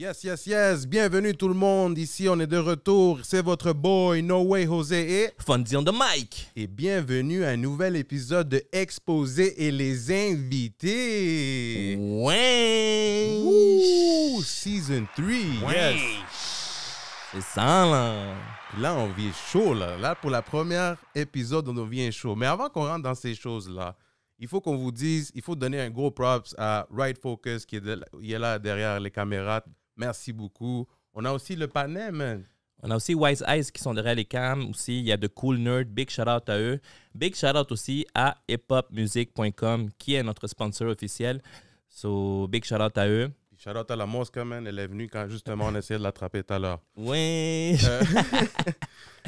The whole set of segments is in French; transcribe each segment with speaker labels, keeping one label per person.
Speaker 1: Yes, yes, yes. Bienvenue tout le monde. Ici, on est de retour. C'est votre boy, No Way José et...
Speaker 2: Fonzie on the mic.
Speaker 1: Et bienvenue à un nouvel épisode de Exposé et les invités.
Speaker 2: Ouais.
Speaker 1: Ouh, Season 3.
Speaker 2: Ouais.
Speaker 1: Yes.
Speaker 2: C'est ça, là.
Speaker 1: Là, on vient chaud, là. Là, pour la première épisode, on vient chaud. Mais avant qu'on rentre dans ces choses-là, il faut qu'on vous dise, il faut donner un gros props à Right Focus qui est là derrière les caméras. Merci beaucoup. On a aussi le panel, man.
Speaker 2: On a aussi Wise Eyes qui sont derrière les cams aussi. Il y a de Cool Nerd. Big shout-out à eux. Big shout-out aussi à hiphopmusic.com qui est notre sponsor officiel. So, big shout-out à eux.
Speaker 1: Shout-out à la Mosca, man. Elle est venue quand justement on essayait de l'attraper tout à l'heure.
Speaker 2: Oui.
Speaker 1: Fait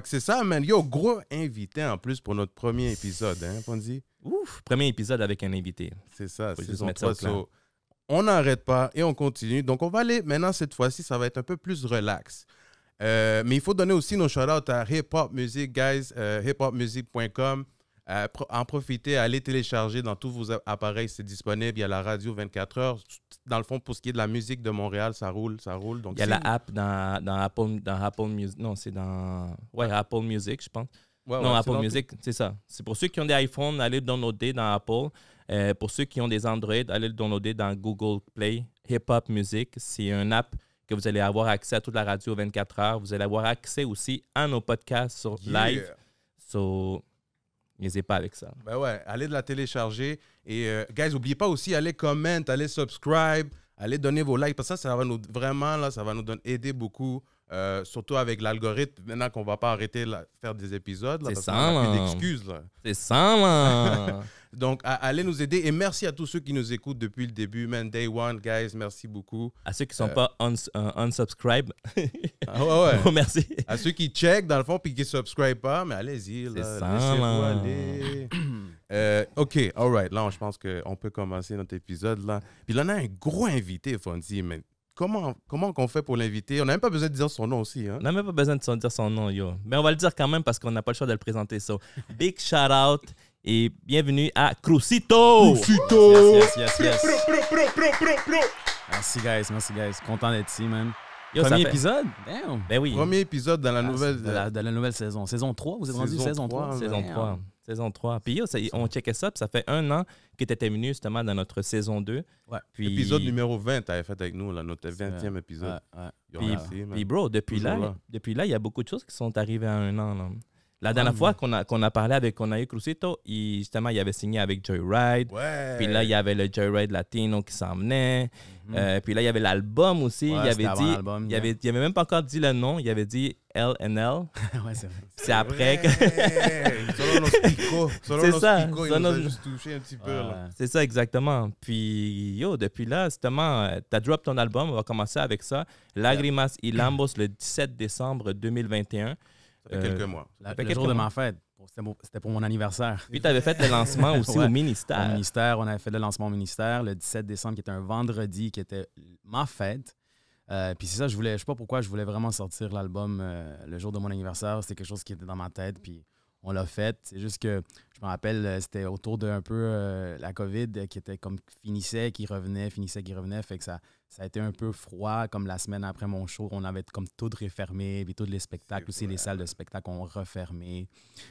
Speaker 1: que c'est ça, man. Yo, gros invité en plus pour notre premier épisode, hein, Fonzie?
Speaker 2: Ouf, premier épisode avec un invité.
Speaker 1: C'est ça,
Speaker 2: Faut
Speaker 1: c'est
Speaker 2: juste
Speaker 1: son
Speaker 2: mettre ça au
Speaker 1: trois.
Speaker 2: plan.
Speaker 1: On n'arrête pas et on continue. Donc, on va aller, maintenant, cette fois-ci, ça va être un peu plus relax. Mais il faut donner aussi nos shout-outs à Hip Hop Music, guys, hiphopmusic.com. En profiter, allez télécharger dans tous vos appareils, c'est disponible. Il y a la radio 24 heures. Dans le fond, pour ce qui est de la musique de Montréal, ça roule, ça roule. Donc,
Speaker 2: Il y a la app dans Apple Music. Non, c'est dans Apple Music, je pense. Non, Apple Music, c'est ça. C'est pour ceux qui ont des iPhones, allez le downloader dans Apple. Pour ceux qui ont des Android, allez le downloader dans Google Play. Hip Hop Music, c'est une app que vous allez avoir accès à toute la radio 24 heures. Vous allez avoir accès aussi à nos podcasts sur live. So, n'hésitez pas avec ça.
Speaker 1: Ben ouais, allez de la télécharger. Et, guys, n'oubliez pas aussi, allez comment, allez subscribe, allez donner vos likes. Parce que ça va nous, vraiment, là, ça va nous aider beaucoup. Surtout avec l'algorithme, maintenant qu'on ne va pas arrêter de faire des épisodes. Là,
Speaker 2: C'est
Speaker 1: parce
Speaker 2: ça,
Speaker 1: qu'on n'a
Speaker 2: là.
Speaker 1: plus d'excuses. Là.
Speaker 2: C'est ça, là.
Speaker 1: Donc, allez nous aider. Et merci à tous ceux qui nous écoutent depuis le début. Man, day one, guys, merci beaucoup.
Speaker 2: À ceux qui ne sont pas unsubscribe.
Speaker 1: Ah ouais.
Speaker 2: Oh, merci.
Speaker 1: À ceux qui check, dans le fond, puis qui ne subscribent pas, mais allez-y.
Speaker 2: C'est
Speaker 1: Là,
Speaker 2: ça,
Speaker 1: laissez-vous
Speaker 2: là.
Speaker 1: aller. OK, all right. Là, je pense qu'on peut commencer notre épisode. Là. Puis là, on a un gros invité, Fonzie. Mais comment qu'on fait pour l'inviter? On n'a même pas besoin de dire son nom aussi. Hein?
Speaker 2: On n'a même pas besoin de dire son nom, yo. Mais on va le dire quand même parce qu'on n'a pas le choix de le présenter. So, big shout out et bienvenue à Crucito!
Speaker 3: Yes. Merci, guys. Content d'être ici, man.
Speaker 2: Yo,
Speaker 3: Premier
Speaker 2: ça fait-
Speaker 3: épisode? Damn.
Speaker 2: Ben oui.
Speaker 1: Premier épisode dans la nouvelle...
Speaker 3: De la nouvelle saison. Saison 3, vous êtes rendu
Speaker 1: Saison
Speaker 3: saison
Speaker 1: 3,
Speaker 3: 3?
Speaker 2: Saison
Speaker 3: Damn.
Speaker 2: 3. Saison 3. Puis yo, on checkait ça, puis ça fait 1 an que tu étais venu justement dans notre saison 2.
Speaker 3: Ouais.
Speaker 2: Puis,
Speaker 1: Épisode numéro 20, tu avais fait avec nous, là, notre 20e épisode.
Speaker 3: Ouais.
Speaker 1: Yo,
Speaker 2: Puis,
Speaker 1: merci, man.
Speaker 2: puis bro, depuis
Speaker 1: Toujours
Speaker 2: là, il y a beaucoup de choses qui sont arrivées en 1 an. Là. La dernière fois qu'on a parlé qu'on a eu Crucito, justement, il avait signé avec Joyride.
Speaker 1: Ouais.
Speaker 2: Puis là, il y avait le Joyride Latino qui s'en venait. Puis là, il y avait l'album aussi.
Speaker 3: Ouais,
Speaker 2: il
Speaker 3: c'était
Speaker 2: avait
Speaker 3: avant
Speaker 2: dit,
Speaker 3: l'album,
Speaker 2: il avait même pas encore dit le nom. Il avait dit LNL.
Speaker 3: Ouais, c'est vrai.
Speaker 2: C'est après que...
Speaker 1: Selon nos picots.
Speaker 2: C'est ça.
Speaker 1: Il nous a
Speaker 2: Selon-
Speaker 1: juste touché un petit peu. Là.
Speaker 3: Ouais.
Speaker 2: C'est ça, exactement. Puis, yo, depuis là, justement, t'as drop ton album. On va commencer avec ça. Lagrimas y Lambos le 17 décembre 2021.
Speaker 1: Ça fait quelques mois.
Speaker 2: Ça fait
Speaker 3: Le
Speaker 2: quelques
Speaker 3: jour de
Speaker 2: mois.
Speaker 3: ma fête. C'était pour mon anniversaire.
Speaker 2: Puis, t'avais fait le lancement aussi
Speaker 3: Ouais.
Speaker 2: au
Speaker 3: Au
Speaker 2: ministère.
Speaker 3: ministère, on avait fait le lancement au ministère le 17 décembre, qui était un vendredi, qui était ma fête. Puis c'est ça, je sais pas pourquoi je voulais vraiment sortir l'album le jour de mon anniversaire. C'était quelque chose qui était dans ma tête, puis on l'a fait. C'est juste que je me rappelle, c'était autour de un peu la COVID qui était comme finissait, qui revenait. Fait que ça a été un peu froid, comme la semaine après mon show. On avait comme tout refermé, puis tous les spectacles aussi, les salles de spectacle ont refermé.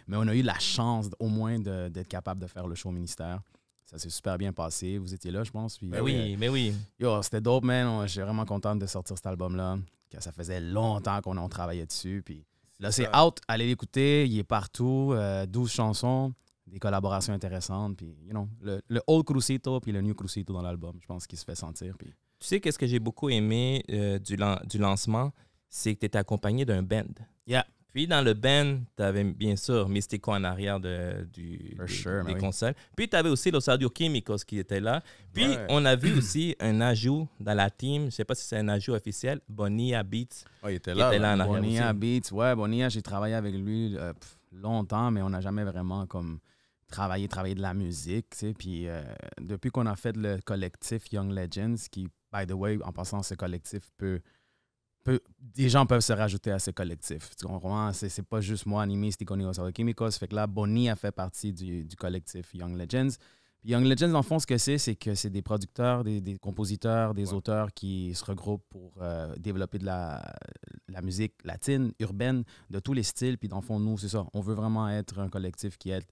Speaker 3: Mais on a eu la chance au moins d'être capable de faire le show au ministère. Ça s'est super bien passé. Vous étiez là, je pense. Puis,
Speaker 2: Mais oui, mais oui.
Speaker 3: Yo, c'était dope, man. J'étais vraiment content de sortir cet album-là. Que ça faisait longtemps qu'on travaillait dessus. Puis là, c'est out. Allez l'écouter. Il est partout. 12 chansons, des collaborations intéressantes. Puis, you know, le old Crucito puis le new Crucito dans l'album, je pense qu'il se fait sentir. Puis...
Speaker 2: Tu sais, qu'est-ce que j'ai beaucoup aimé du lancement? C'est que tu étais accompagné d'un band.
Speaker 3: Yeah.
Speaker 2: Puis dans le band, tu avais bien sûr Mystico en arrière
Speaker 3: For sure,
Speaker 2: des
Speaker 3: mais oui.
Speaker 2: consoles. Puis tu avais aussi Los Audio Químicos qui était là. Puis
Speaker 1: Ouais.
Speaker 2: on a vu aussi un ajout dans la team. Je ne sais pas si c'est un ajout officiel. Bonilla Beats.
Speaker 1: Oh, il était
Speaker 2: Qui
Speaker 1: là.
Speaker 2: était
Speaker 1: là.
Speaker 2: là en arrière
Speaker 3: Bonilla
Speaker 2: aussi.
Speaker 3: Beats. Ouais, Bonilla, j'ai travaillé avec lui longtemps, mais on n'a jamais vraiment comme travaillé de la musique, tu sais. Puis depuis qu'on a fait le collectif Young Legends, qui, by the way, en passant, ce collectif des gens peuvent se rajouter à ce collectif. Tu comprends? C'est pas juste moi animé, Mystico Los Audio Químicos. Fait que là, Bonilla fait partie du collectif Young Legends. Puis Young Legends, dans le fond, ce que c'est que c'est des producteurs, des compositeurs, des auteurs qui se regroupent pour développer de la musique latine, urbaine, de tous les styles. Puis dans le fond, nous, c'est ça. On veut vraiment être un collectif qui aide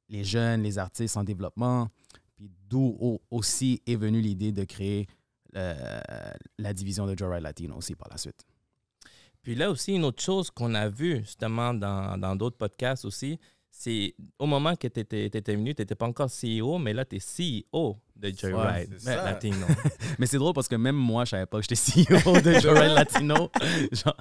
Speaker 3: les jeunes, les artistes en développement. Puis d'où aussi est venue l'idée de créer la division de Joyride Latino aussi par la suite.
Speaker 2: Puis là aussi, une autre chose qu'on a vue justement dans d'autres podcasts aussi, c'est au moment que tu étais venu, tu n'étais pas encore CEO, mais là, tu es CEO de Joyride Latino.
Speaker 3: Mais c'est drôle parce que même moi, je ne savais pas que j'étais CEO de Joyride Latino. Genre,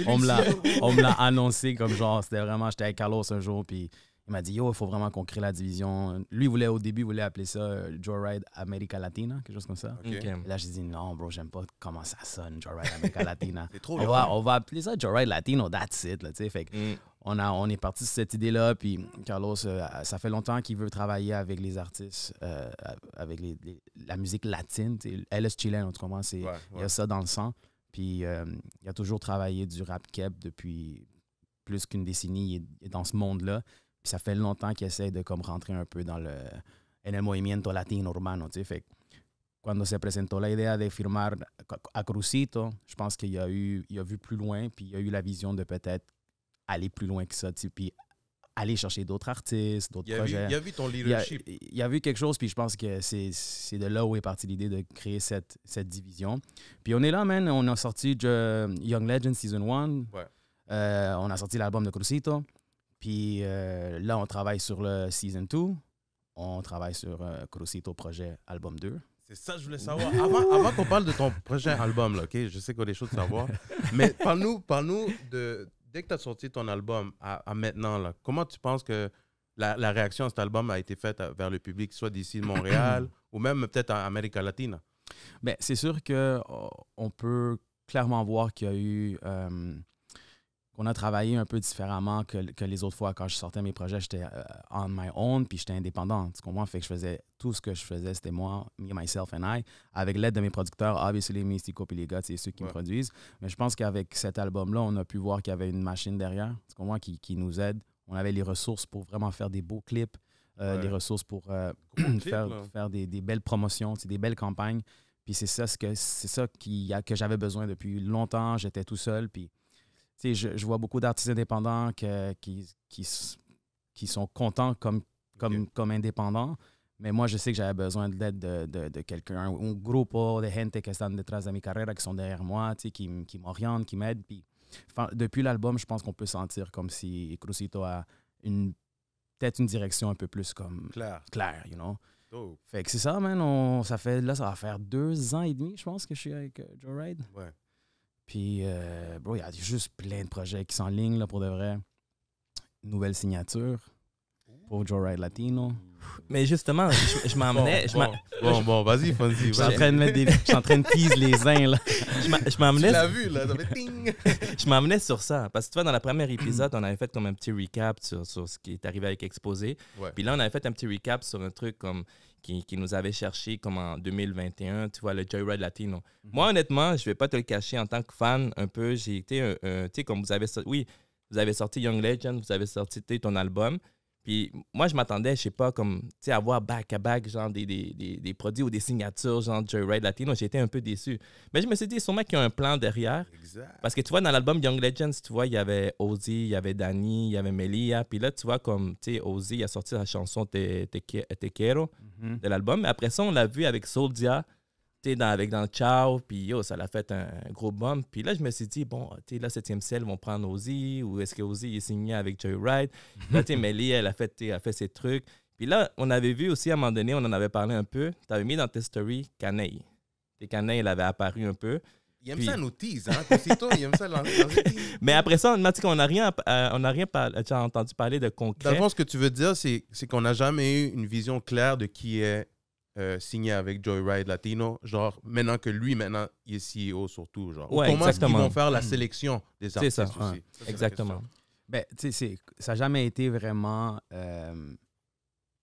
Speaker 3: on me l'a annoncé comme genre, c'était vraiment, j'étais avec Carlos un jour, puis il m'a dit, yo, il faut vraiment qu'on crée la division. Lui, au début, il voulait appeler ça Joyride America Latina, quelque chose comme ça.
Speaker 2: Okay.
Speaker 3: Et là, j'ai dit, non, bro, j'aime pas comment ça sonne, Joyride America Latina.
Speaker 1: C'est trop
Speaker 3: on va appeler ça Joyride Latino, that's it. Là, fait on est parti sur cette idée-là, puis Carlos, ça fait longtemps qu'il veut travailler avec les artistes, avec la musique latine. Elle est chilène, tu comprends? Il y a ça dans le sang. Puis il a toujours travaillé du rap keb depuis plus qu'une décennie. Il est dans ce monde-là. Puis ça fait longtemps qu'il essaie de comme rentrer un peu dans en el movimiento latino urbano, tu sais. Fait cuando se presentó la idea de firmar a Crucito, je pense qu'il a vu plus loin, puis il a eu la vision de peut-être aller plus loin que ça, tu sais, puis aller chercher d'autres artistes, d'autres projets.
Speaker 1: Il a vu ton leadership.
Speaker 3: Il a vu quelque chose, puis je pense que c'est de là où est partie l'idée de créer cette division. Puis on est là, man. On a sorti Young Legends Season 1.
Speaker 1: Ouais.
Speaker 3: On a sorti l'album de Crucito. Puis là, on travaille sur le Season 2. On travaille sur Crucito Projet Album 2.
Speaker 1: C'est ça que je voulais savoir. Avant qu'on parle de ton prochain album, là, OK? Je sais qu'on a des choses à savoir. Mais parle-nous de... Dès que tu as sorti ton album à maintenant, là, comment tu penses que la réaction à cet album a été faite vers le public, soit d'ici Montréal ou même peut-être en Amérique latine?
Speaker 3: Bien, c'est sûr qu'on peut clairement voir qu'il y a eu... qu'on a travaillé un peu différemment que les autres fois. Quand je sortais mes projets, j'étais on my own, puis j'étais indépendant. Tu comprends? Fait que je faisais tout ce que je faisais, c'était moi, me, myself and I, avec l'aide de mes producteurs, obviously, Mystico et les gars, c'est ceux qui me produisent. Mais je pense qu'avec cet album-là, on a pu voir qu'il y avait une machine derrière, tu comprends, qui nous aide. On avait les ressources pour vraiment faire des beaux clips, les ressources pour faire des belles promotions, des belles campagnes. Puis c'est ça que j'avais besoin depuis longtemps. J'étais tout seul, puis je vois beaucoup d'artistes indépendants qui sont contents comme indépendants, mais moi, je sais que j'avais besoin de l'aide de quelqu'un, un grupo de gente que están detrás de mi carrera, qui sont derrière moi, qui m'orientent, qui m'aident. Puis, depuis l'album, je pense qu'on peut sentir comme si Crucito a peut-être une direction un peu plus comme claire, you know? Oh. Fait que c'est ça, man. Ça va faire 2 ans et demi, je pense, que je suis avec Joyride.
Speaker 1: Ouais.
Speaker 3: Puis, bro, il y a juste plein de projets qui sont en ligne, là, pour de vrai. Nouvelle signature pour Joyride Latino.
Speaker 2: Mais justement, je m'emmenais...
Speaker 1: Bon, vas-y, Fonzie.
Speaker 3: Je suis en train de tease les uns, là.
Speaker 2: Je m'emmenais...
Speaker 1: Tu l'as vu, là, ça fait ting!
Speaker 2: Je m'emmenais sur ça. Parce que tu vois, dans le premier épisode, on avait fait comme un petit recap sur ce qui est arrivé avec Exposé. Ouais. Puis là, on avait fait un petit recap sur un truc comme... Qui nous avait cherché comme en 2021, tu vois, le Joyride Latino. Moi, honnêtement, je ne vais pas te le cacher, en tant que fan, un peu, j'ai été, tu sais, comme vous avez sorti Young Legend, vous avez sorti ton album, puis moi, je m'attendais, je sais pas, comme, tu sais, à voir back-à-back, genre des produits ou des signatures, genre Joyride Latino. J'ai été un peu déçu. Mais je me suis dit, sûrement qu'il y a un plan derrière. Exact. Parce que tu vois, dans l'album Young Legends, tu vois, il y avait Ozzy, il y avait Danny, il y avait Melia. Puis là, tu vois, comme, tu sais, Ozzy a sorti la chanson Te Quiero de l'album. Mais après ça, on l'a vu avec Soulja, tu sais, dans le Ciao. Puis yo, ça l'a fait un gros bump. Puis là, je me suis dit, bon, tu sais, là, 7e ciel vont prendre Ozzy. Ou est-ce que Ozzy est signé avec Joyride? Là, tu sais, Melia, elle a fait ses trucs. Puis là, on avait vu aussi, à un moment donné, on en avait parlé un peu. Tu avais mis dans tes stories Canaille. Et Canaille, elle avait apparu un peu.
Speaker 1: Il aime ça nous tease, hein? Aussitôt, il aime ça dans
Speaker 2: Mais après ça, on n'a rien entendu parler de concret.
Speaker 1: Dans le fond, ce que tu veux dire, c'est qu'on n'a jamais eu une vision claire de qui est signé avec Joyride Latino. Genre, maintenant que lui, il est CEO surtout. Genre.
Speaker 2: Ouais,
Speaker 1: comment est-ce qu'ils vont faire la sélection des artistes
Speaker 2: aussi?
Speaker 1: Ça,
Speaker 2: exactement.
Speaker 3: Ben, tu sais, ça n'a jamais été vraiment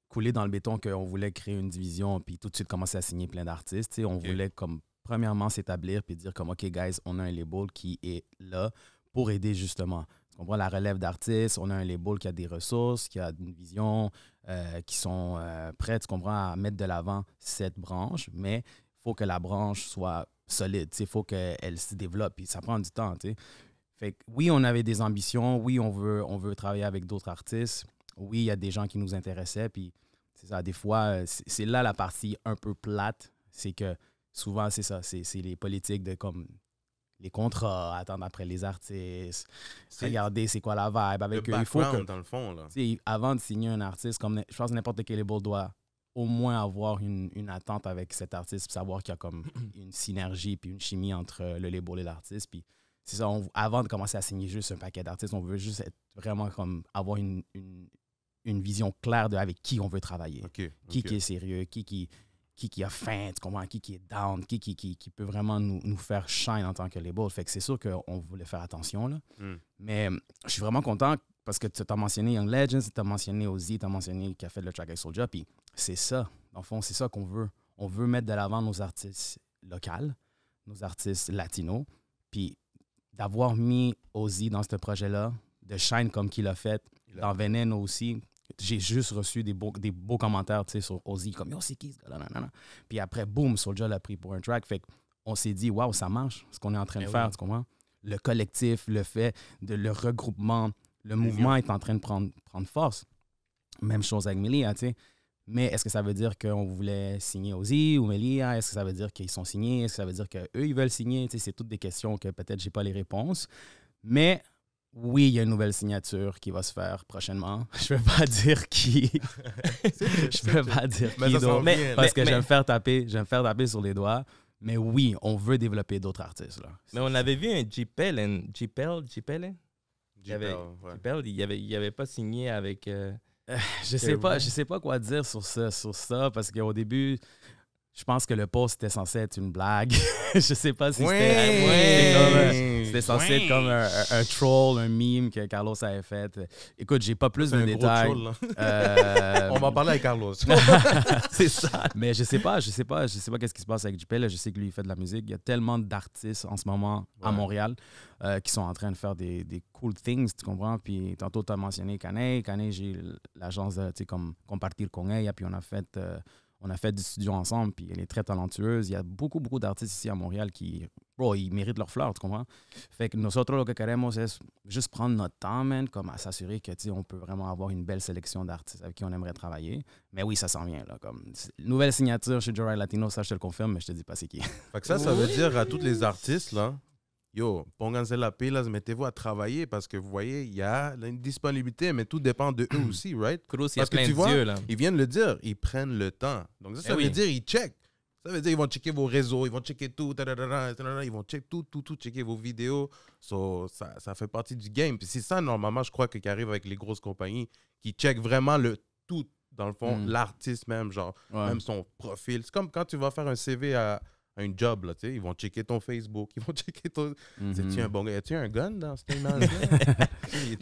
Speaker 3: coulé dans le béton qu'on voulait créer une division puis tout de suite commencer à signer plein d'artistes. On voulait comme premièrement s'établir puis dire comme OK guys, on a un label qui est là pour aider justement Tu comprends? La relève d'artistes, on a un label qui a des ressources, qui a une vision, qui sont prêts, tu comprends, à mettre de l'avant cette branche, mais il faut que la branche soit solide, il faut qu'elle se développe, puis ça prend du temps, tu sais. Fait que, oui, on avait des ambitions, oui, on veut travailler avec d'autres artistes, oui, il y a des gens qui nous intéressaient, puis c'est ça, des fois, c'est là la partie un peu plate, c'est que souvent, c'est ça, c'est les politiques de comme les contrats, attendre après les artistes, regarder c'est quoi la vibe avec eux. Il faut que,
Speaker 1: dans le fond, là.
Speaker 3: avant de signer un artiste, comme je pense que n'importe quel label doit au moins avoir une attente avec cet artiste, puis savoir qu'il y a comme une synergie puis une chimie entre le label et l'artiste. Puis c'est ça, avant de commencer à signer juste un paquet d'artistes, on veut juste être vraiment comme avoir une vision claire de avec qui on veut travailler. Qui est sérieux, qui a faim, tu comprends, qui est down, qui peut vraiment nous faire shine en tant que label. Fait que c'est sûr qu'on voulait faire attention, là. Mais je suis vraiment content parce que tu as mentionné Young Legends, tu as mentionné Ozzy, tu as mentionné qui a fait le track avec Soulja, puis c'est ça. Dans le fond, c'est ça qu'on veut. On veut mettre de l'avant nos artistes locaux, nos artistes latinos, puis d'avoir mis Ozzy dans ce projet-là, de shine comme qu'il a fait, dans Veneno aussi. J'ai juste reçu des beaux commentaires, tu sais, sur Ozzy, comme « Yo, c'est qui ce gars-là? » Puis après, boum, Soulja l'a pris pour un track. Fait qu'on s'est dit « Waouh, ça marche, ce qu'on est en train de faire, tu comprends? » Le collectif, le fait de le regroupement, le mouvement est en train de prendre force. Même chose avec Melia, tu sais. Mais est-ce que ça veut dire qu'on voulait signer Ozzy ou Melia? Est-ce que ça veut dire qu'ils sont signés? Est-ce que ça veut dire qu'eux, ils veulent signer? Tu sais, c'est toutes des questions que peut-être je n'ai pas les réponses. Mais oui, il y a une nouvelle signature qui va se faire prochainement. Je ne vais pas dire qui. Je ne vais pas dire qui d'autre. Parce que je vais me faire taper sur les doigts. Mais oui, on veut développer d'autres artistes. Là.
Speaker 2: Mais on avait vu un J-Pel, il avait pas signé avec...
Speaker 3: Je sais pas quoi dire sur ça parce qu'au début, je pense que le post était censé être une blague. Je sais pas si c'était censé être comme un troll, un meme que Carlos avait fait. Écoute, j'ai pas plus de détails.
Speaker 1: Troll, on va parler avec Carlos.
Speaker 3: C'est ça. Mais je sais pas qu'est-ce qui se passe avec JP. Je sais que lui il fait de la musique. Il y a tellement d'artistes en ce moment à Montréal qui sont en train de faire des cool things, tu comprends? Puis tantôt tu as mentionné Canet. Canet, j'ai l'agence de comme compartir con ella, puis on a fait du studio ensemble, puis elle est très talentueuse. Il y a beaucoup d'artistes ici à Montréal qui, ils méritent leur fleur, tu comprends? Fait que nosotros lo que queremos es juste prendre notre temps, man, comme à s'assurer que, tu sais, on peut vraiment avoir une belle sélection d'artistes avec qui on aimerait travailler. Mais oui, ça s'en vient, là. Comme nouvelle signature chez Joe Ride Latino, ça, je te le confirme, mais je te dis pas c'est qui.
Speaker 1: Fait que ça veut dire à tous les artistes, là, yo, pónganse la pilas, mettez-vous à travailler parce que vous voyez, il y a une disponibilité, mais tout dépend de eux aussi, right?
Speaker 2: Cruz, il y a plein de yeux, là.
Speaker 1: Ils viennent le dire, ils prennent le temps. Donc ça veut dire ils checkent. Ça veut dire ils vont checker vos réseaux, ils vont checker tout, ils vont checker tout, checker vos vidéos. So, ça fait partie du game. Puis c'est ça, normalement, je crois, qui arrive avec les grosses compagnies, qui checkent vraiment le tout, dans le fond, l'artiste même, genre, même son profil. C'est comme quand tu vas faire un CV à un job, là, tu sais, ils vont checker ton Facebook, ils vont checker ton... C'est-tu un bon gars? As-tu un gun dans cette image-là?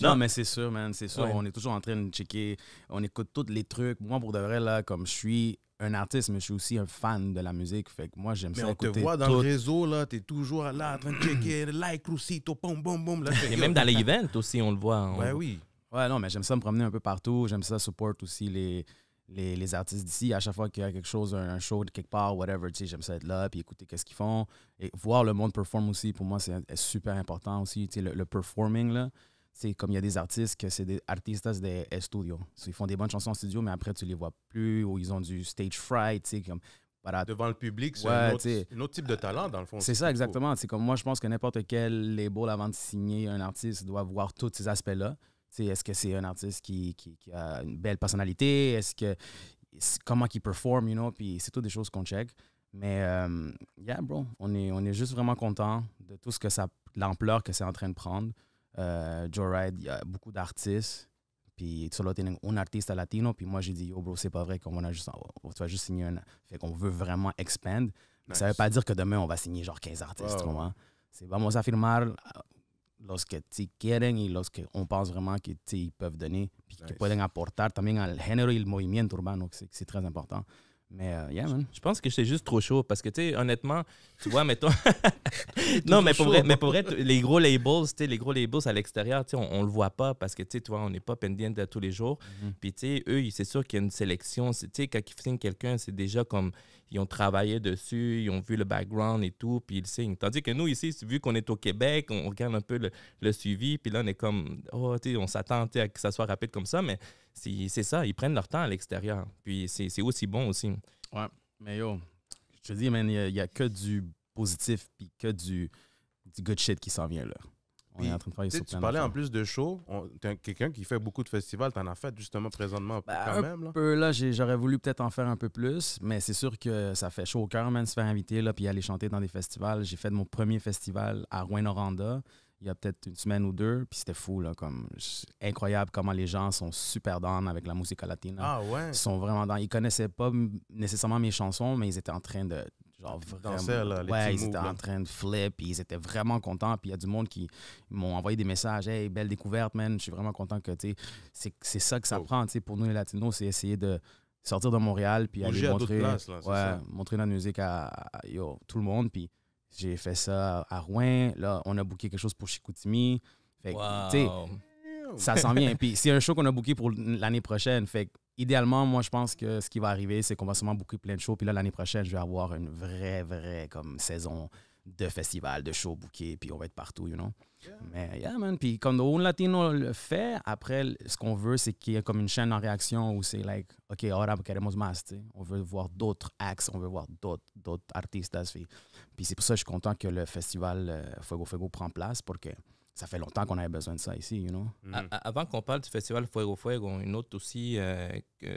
Speaker 3: Non, mais c'est sûr, man, c'est sûr. Ouais. On est toujours en train de checker, on écoute tous les trucs. Moi, pour de vrai, là, comme je suis un artiste, mais je suis aussi un fan de la musique, fait que moi, j'aime ça écouter.
Speaker 1: Mais on te voit dans le réseau, là, t'es toujours là, en train de checker, like, Crucito, boum, boum, boum. Là,
Speaker 2: et même dans les events aussi, on le voit.
Speaker 1: Ouais, oui.
Speaker 3: Ouais, non, mais j'aime ça me promener un peu partout. J'aime ça support aussi les artistes d'ici. À chaque fois qu'il y a quelque chose, un show de quelque part, whatever, tu sais, j'aime ça être là, puis écouter qu'est-ce qu'ils font. Et voir le monde perform aussi, pour moi, c'est super important aussi. Tu sais, le performing, là, c'est comme il y a des artistes que c'est des artistas de studio. Ils font des bonnes chansons en studio, mais après, tu les vois plus, ou ils ont du stage fright, tu sais, comme...
Speaker 1: Devant le public, c'est un autre type de talent, dans le fond.
Speaker 3: C'est ça, exactement. C'est comme moi, je pense que n'importe quel label, avant de signer un artiste, doit voir tous ces aspects-là. Est-ce que c'est un artiste qui a une belle personnalité? Comment il performe, you know? Puis c'est toutes des choses qu'on check. Mais, yeah, bro, on est juste vraiment content de tout ce que l'ampleur que c'est en train de prendre. Joe Ride, il y a beaucoup d'artistes. Puis solo tienen un artiste latino. Puis moi, j'ai dit, yo, bro, c'est pas vrai qu'on va juste signer un... Fait qu'on veut vraiment expand. Nice. Ça veut pas dire que demain, on va signer genre 15 artistes. Wow. C'est vamos a firmar los que quieren y los que on pense vraiment qu'ils peuvent donner. Puis qu'ils peuvent apporter también al género y el movimiento urbano. C'est très important. Mais, yeah, man.
Speaker 2: Je pense que c'est juste trop chaud parce que, tu sais, honnêtement, tu vois, mettons. Non, mais pour vrai, les gros labels à l'extérieur, tu sais, on le voit pas parce que, tu vois, on n'est pas pendiente de tous les jours. Puis, tu sais, eux, c'est sûr qu'il y a une sélection. Tu sais, quand ils signent quelqu'un, c'est déjà comme ils ont travaillé dessus, ils ont vu le background et tout, puis ils signent. Tandis que nous, ici, vu qu'on est au Québec, on regarde un peu le suivi, puis là, on est comme, oh, tu sais, on s'attend à que ça soit rapide comme ça, mais c'est ça, ils prennent leur temps à l'extérieur. Puis, c'est aussi bon aussi.
Speaker 3: Ouais, mais yo, je te dis, man, il y a que du positif puis que du good shit qui s'en vient, là. On est en train de travailler sur plein
Speaker 1: Tu parlais en plus de show. T'es quelqu'un qui fait beaucoup de festivals. T'en as fait justement présentement quand même.
Speaker 3: Un peu, là, j'aurais voulu peut-être en faire un peu plus, mais c'est sûr que ça fait chaud au cœur, man, se faire inviter là, puis aller chanter dans des festivals. J'ai fait mon premier festival à Rouyn-Noranda il y a peut-être une semaine ou deux, puis c'était fou, là, comme incroyable comment les gens sont super down avec la musique latina.
Speaker 1: Ah ouais?
Speaker 3: Ils sont vraiment down. Ils connaissaient pas nécessairement mes chansons, mais ils étaient en train de genre vraiment...
Speaker 1: Danser, là,
Speaker 3: ouais, ils étaient en train de flip, puis ils étaient vraiment contents, puis il y a du monde qui m'ont envoyé des messages. « Hey, belle découverte, man, je suis vraiment content que, tu sais, c'est ça que ça prend, tu sais, pour nous les Latinos, c'est essayer de sortir de Montréal, puis aller montrer,
Speaker 1: places, là,
Speaker 3: montrer notre musique à tout le monde, puis j'ai fait ça à Rouyn. Là, on a booké quelque chose pour Chicoutimi. Fait que, tu sais, ça s'en vient. Puis c'est un show qu'on a booké pour l'année prochaine. Fait que, idéalement, moi, je pense que ce qui va arriver, c'est qu'on va sûrement booker plein de shows. Puis là, l'année prochaine, je vais avoir une vraie comme saison de festival, de shows bookés. Puis on va être partout, you know. Yeah. Mais, yeah, man. Puis comme On Latino le fait, après, ce qu'on veut, c'est qu'il y ait comme une chaîne en réaction où c'est like, OK, ahora queremos más, tu sais. On veut voir d'autres acts, on veut voir d'autres artistes. Puis c'est pour ça que je suis content que le festival Fuego Fuego prend place, parce que ça fait longtemps qu'on avait besoin de ça ici, you know.
Speaker 2: Avant qu'on parle du festival Fuego Fuego, une autre aussi